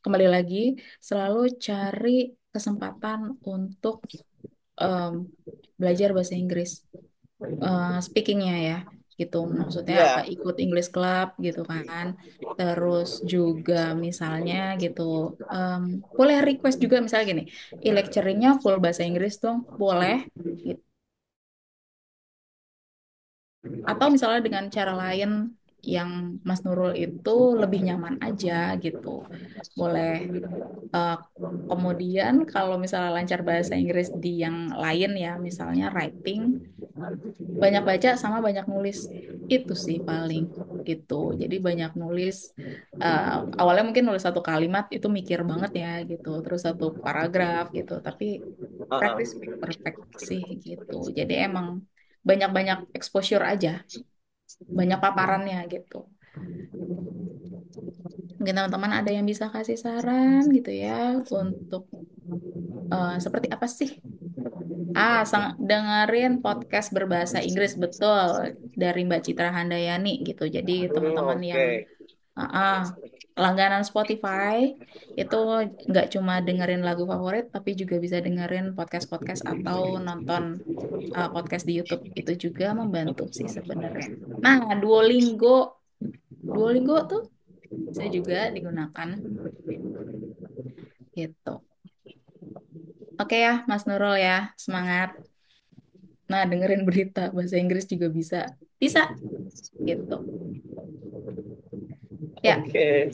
A: kembali lagi selalu cari kesempatan untuk em, belajar bahasa Inggris speakingnya ya gitu maksudnya apa
K: Ya.
A: ikut English Club gitu kan terus juga misalnya gitu em, boleh request juga misalnya gini e-lecturingnya full bahasa Inggris dong boleh gitu. Atau misalnya dengan cara lain yang Mas Nurul itu lebih nyaman aja gitu boleh. Eh, Kemudian kalau misalnya lancar bahasa Inggris di yang lain ya misalnya writing banyak baca sama banyak nulis itu sih paling gitu jadi banyak nulis eh, awalnya mungkin nulis satu kalimat itu mikir banget ya gitu terus satu paragraf gitu tapi
K: Ah,
A: practice make perfect sih gitu jadi emang banyak-banyak exposure aja banyak paparannya gitu mungkin teman-teman ada yang bisa kasih saran gitu ya untuk seperti apa sih dengerin podcast berbahasa Inggris betul dari Mbak Citra Handayani gitu. Jadi teman-teman yang
K: oke.
A: ah, ah, langganan Spotify itu nggak cuma dengerin lagu favorit, tapi juga bisa dengerin podcast-podcast atau nonton podcast di YouTube. Itu juga membantu sih sebenarnya. Nah, Duolingo, Duolingo tuh bisa juga digunakan gitu. Oke ya, Mas Nurul ya, semangat. Nah, dengerin berita bahasa Inggris juga bisa. Bisa gitu. Ya,
K: Oke.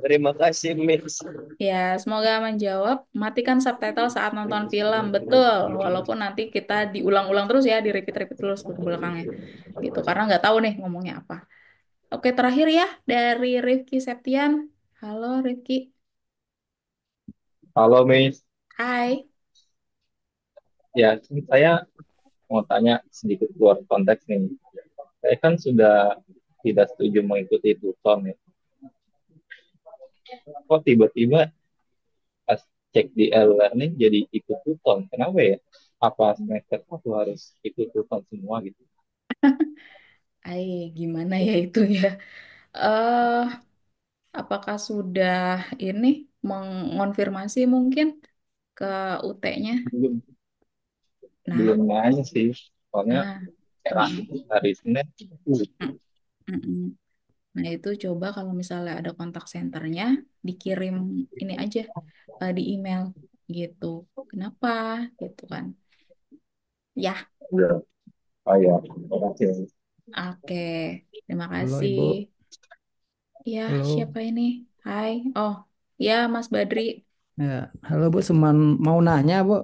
K: Terima kasih, Miss.
A: ya semoga menjawab. Matikan subtitle saat nonton film. Betul, walaupun nanti kita diulang-ulang terus ya, di-repeat-repeat terus ke belakangnya. Gitu, karena nggak tahu nih ngomongnya apa. Oke, terakhir ya dari Rifki Septian. Halo Rifki.
M: Halo Miss,
A: Hai.
M: ya saya mau tanya sedikit keluar konteks nih. Saya kan sudah tidak setuju mengikuti tutor nih. Kok tiba-tiba pas cek di e-learning jadi ikut tutor? Kenapa ya? Apa semester aku harus ikut tutor semua gitu?
A: Hai, gimana ya itu ya? eh Apakah sudah ini mengonfirmasi mungkin ke UT-nya?
M: Belum
A: Nah,
M: belum nanya sih. Soalnya
A: Nah,
M: cerah
A: mm-mm,
M: itu hari Senin.
A: mm- mm-mm. Nah, itu coba kalau misalnya ada kontak senternya, dikirim ini aja di email gitu. Kenapa? Gitu kan. Ya,
M: Iya. Oh ya, terima kasih.
A: oke. Terima
N: Halo
A: kasih.
N: Ibu,
A: Ya,
N: halo.
A: siapa ini? Hai. Oh, ya Mas Badri.
N: Ya, halo Bu, cuman mau nanya Bu.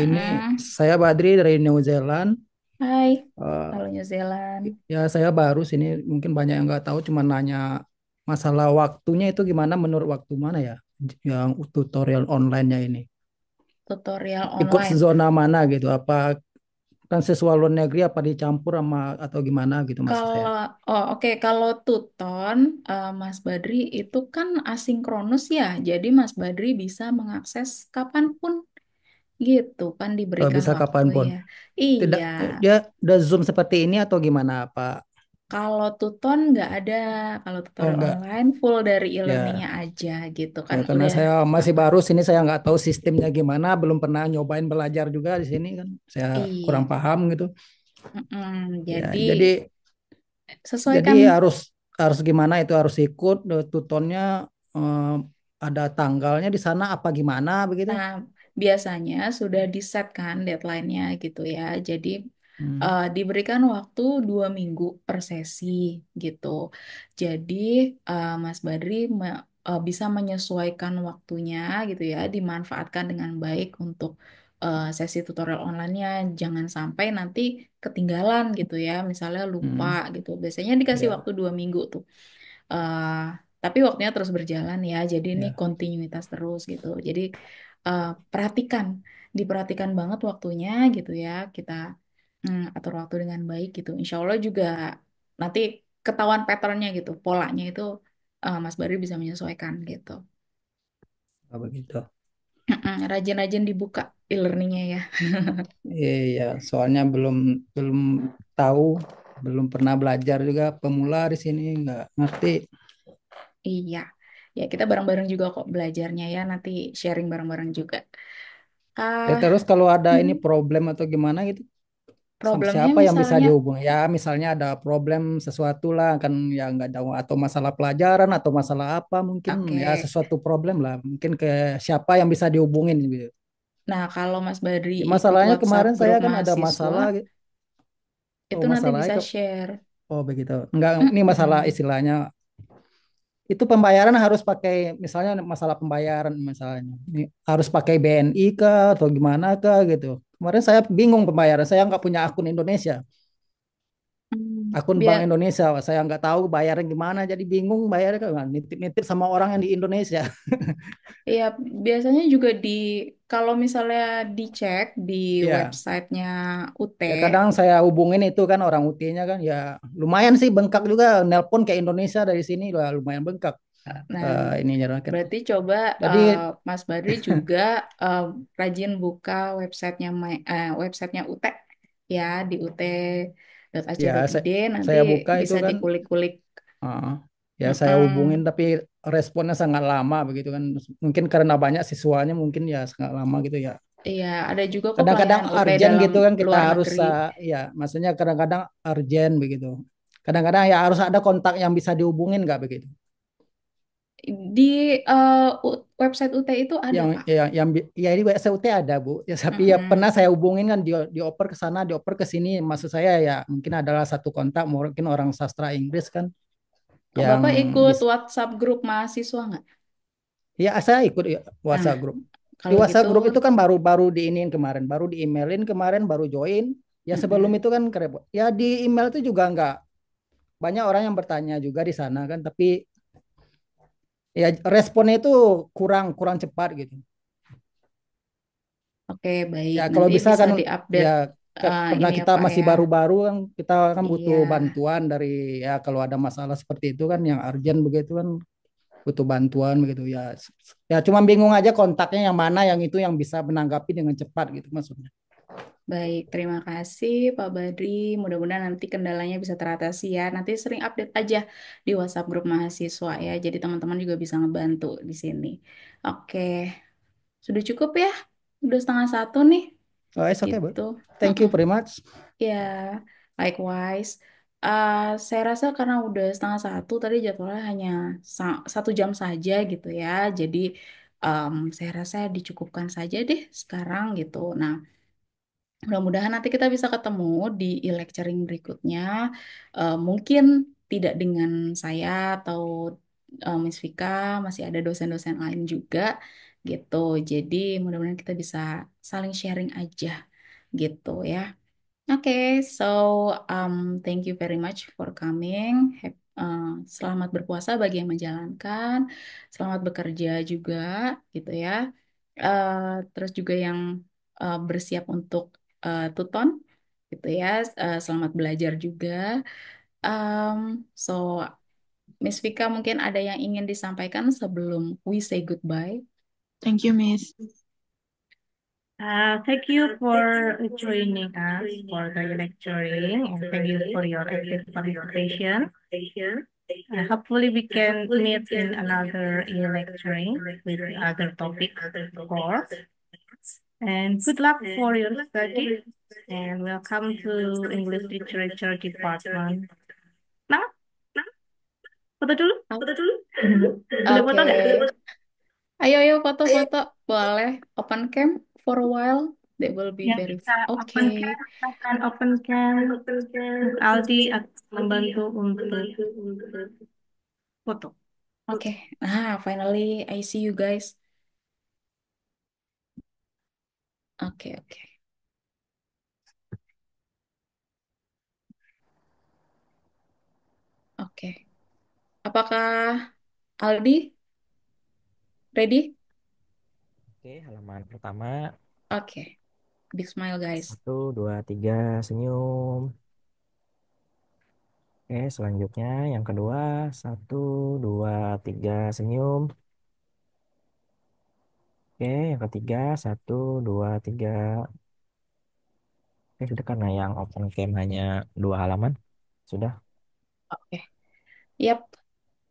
N: Ini
A: Mm-mm.
N: saya Badri dari New Zealand.
A: Hai.
N: Eh,
A: Halo New Zealand.
N: ya saya baru sini, mungkin banyak yang nggak tahu. Cuman nanya masalah waktunya itu gimana menurut waktu mana ya? Yang tutorial online-nya ini.
A: Tutorial
N: Ikut
A: online.
N: zona mana gitu? Apa kan siswa luar negeri apa dicampur sama atau gimana gitu maksud saya?
A: Kalau oke, kalau Tuton Mas Badri itu kan asinkronus ya. Jadi Mas Badri bisa mengakses kapanpun gitu kan diberikan
N: Bisa
A: waktu
N: kapanpun.
A: ya. Iya.
N: Tidak, dia udah Zoom seperti ini atau gimana Pak?
A: Kalau Tuton nggak ada. Kalau
N: Oh
A: tutorial
N: enggak.
A: online full dari e-learningnya
N: Ya.
A: aja gitu
N: Ya,
A: kan.
N: karena
A: Udah
N: saya masih
A: aman.
N: baru sini, saya nggak tahu sistemnya gimana, belum pernah nyobain belajar juga di sini kan, saya kurang
A: Iya.
N: paham gitu.
A: Mm-mm.
N: Ya,
A: Jadi
N: jadi
A: sesuaikan.
N: harus harus gimana itu harus ikut tutornya, eh, ada tanggalnya di sana apa gimana begitu?
A: Nah, biasanya sudah di set kan deadline-nya gitu ya. Jadi
N: Hmm.
A: diberikan waktu 2 minggu per sesi gitu. Jadi Mas Badri bisa menyesuaikan waktunya gitu ya, dimanfaatkan dengan baik untuk sesi tutorial online-nya. Jangan sampai nanti ketinggalan gitu ya, misalnya lupa
N: Hmm.
A: gitu. Biasanya dikasih
N: Ya,
A: waktu 2 minggu tuh. Eh, tapi waktunya terus berjalan ya, jadi ini
N: ya.
A: kontinuitas terus gitu. Jadi eh, perhatikan, diperhatikan banget waktunya gitu ya. Kita atur waktu dengan baik gitu. Insya Allah juga nanti ketahuan patternnya gitu, polanya itu Mas Bari bisa menyesuaikan gitu.
N: Oh, begitu.
A: Rajin-rajin dibuka e-learningnya ya.
N: Iya, soalnya belum belum tahu, belum pernah belajar juga, pemula di sini nggak ngerti.
A: Iya, ya kita bareng-bareng juga kok belajarnya ya. Nanti sharing bareng-bareng juga.
N: Ya,
A: Ah,
N: terus kalau ada ini
A: mm,
N: problem atau gimana gitu, sama
A: problemnya
N: siapa yang bisa
A: misalnya,
N: dihubungi? Ya, misalnya ada problem sesuatu lah, kan ya nggak tahu atau masalah pelajaran atau masalah apa, mungkin
A: oke.
N: ya sesuatu problem lah, mungkin ke siapa yang bisa dihubungin gitu.
A: Nah, kalau Mas Badri
N: Ya,
A: ikut
N: masalahnya
A: WhatsApp
N: kemarin saya
A: grup
N: kan ada
A: mahasiswa,
N: masalah gitu. Oh,
A: itu nanti
N: masalahnya
A: bisa
N: ke
A: share.
N: oh begitu. Enggak, ini masalah
A: Mm-mm.
N: istilahnya itu pembayaran harus pakai, misalnya masalah pembayaran misalnya. Ini harus pakai BNI kah atau gimana kah gitu. Kemarin saya bingung pembayaran, saya nggak punya akun Indonesia. Akun Bank
A: Biar
N: Indonesia, saya nggak tahu bayarnya gimana, jadi bingung bayarnya kan nitip-nitip sama orang yang di Indonesia.
A: ya biasanya juga kalau misalnya dicek di
N: Ya,
A: websitenya UT.
N: ya kadang saya hubungin itu kan orang UT-nya kan, ya lumayan sih bengkak juga, nelpon ke Indonesia dari sini udah lumayan bengkak.
A: Nah,
N: Ininya kan.
A: berarti coba
N: Jadi
A: Mas Badri juga eh, rajin buka websitenya UT ya di
N: ya
A: ut.ac.id nanti
N: saya buka itu
A: bisa
N: kan,
A: dikulik-kulik.
N: uh, ya saya hubungin
A: Mm-mm.
N: tapi responnya sangat lama begitu kan. Mungkin karena banyak siswanya mungkin ya sangat lama gitu ya.
A: Iya, ada juga kok
N: Kadang-kadang
A: pelayanan UT
N: urgent
A: dalam
N: gitu kan, kita
A: luar
N: harus
A: negeri.
N: ya maksudnya kadang-kadang urgent begitu. Kadang-kadang ya harus ada kontak yang bisa dihubungin nggak begitu.
A: Di website UT itu ada,
N: Yang
A: Pak.
N: ya di WSUT ada Bu. Ya tapi ya pernah
A: Mm-mm.
N: saya hubungin kan, dioper ke sana, dioper ke sini. Maksud saya ya mungkin adalah satu kontak, mungkin orang sastra Inggris kan yang
A: Bapak ikut
N: bisa.
A: WhatsApp grup mahasiswa nggak?
N: Ya saya ikut ya,
A: Nah,
N: WhatsApp group. Di
A: kalau gitu,
N: WhatsApp group itu kan baru diinin kemarin, baru di emailin kemarin, baru join. Ya sebelum
A: mm-mm.
N: itu kan keren. Ya di email itu juga nggak banyak orang yang bertanya juga di sana kan, tapi ya responnya itu kurang kurang cepat gitu.
A: Oke, baik.
N: Ya kalau
A: Nanti
N: bisa
A: bisa
N: kan, ya
A: diupdate
N: karena
A: ini ya,
N: kita
A: Pak
N: masih
A: ya.
N: baru-baru kan, kita kan
A: Iya,
N: butuh bantuan dari, ya kalau ada masalah seperti itu kan yang urgent begitu kan, butuh bantuan begitu ya. Ya cuma bingung aja kontaknya yang mana yang itu yang bisa menanggapi dengan cepat gitu maksudnya.
A: baik. Terima kasih, Pak Badri. Mudah-mudahan nanti kendalanya bisa teratasi ya. Nanti sering update aja di WhatsApp grup mahasiswa ya. Jadi teman-teman juga bisa ngebantu di sini. Oke, sudah cukup ya? Udah 12:30 nih.
N: Oh, it's okay, Bu.
A: gitu.
N: Thank you
A: Mm-mm.
N: very much.
A: Ya, likewise. Saya rasa karena udah setengah satu tadi jadwalnya hanya 1 jam saja gitu ya. Jadi saya rasa dicukupkan saja deh sekarang gitu. Nah, mudah-mudahan nanti kita bisa ketemu di e-lecturing berikutnya. Mungkin tidak dengan saya atau Miss Vika, masih ada dosen-dosen lain juga gitu. Jadi mudah-mudahan kita bisa saling sharing aja gitu ya. Okay, so thank you very much for coming. Selamat berpuasa bagi yang menjalankan, selamat bekerja juga, gitu ya. Terus juga yang bersiap untuk tuton, gitu ya. Selamat belajar juga. So, Miss Vika mungkin ada yang ingin disampaikan sebelum we say goodbye.
J: Thank you, Miss.
B: Thank you for joining us for the lecturing and thank you for your active participation. Hopefully we can meet in another lecturing with other topics, of course. And good luck for your study and welcome to English Literature Department. Nah, foto dulu? Foto dulu? Boleh foto nggak?
A: Oke. Ayo foto-foto. Boleh open cam for a while. That will be
B: Yang
A: very
B: bisa open
A: okay.
B: cam, silakan open cam. Aldi akan membantu untuk foto.
A: Okay. Finally I see you guys. Oke. Oke. Apakah Aldi ready?
O: Oke, halaman pertama.
A: Oke. Big smile guys.
O: 1, 2, 3, senyum. Oke, selanjutnya yang kedua. 1, 2, 3, senyum. Oke, yang ketiga. 1, 2, 3. Oke, sudah karena yang open cam hanya 2 halaman. Sudah.
A: Oke. Yep.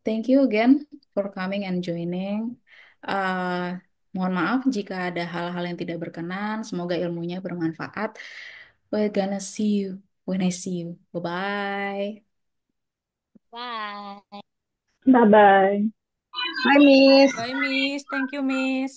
A: Thank you again for coming and joining. Mohon maaf jika ada hal-hal yang tidak berkenan. Semoga ilmunya bermanfaat. We're gonna see you when I see you. Bye-bye.
F: Bye.
E: Bye bye. Bye, Miss.
P: Bye, Miss. Thank you, Miss.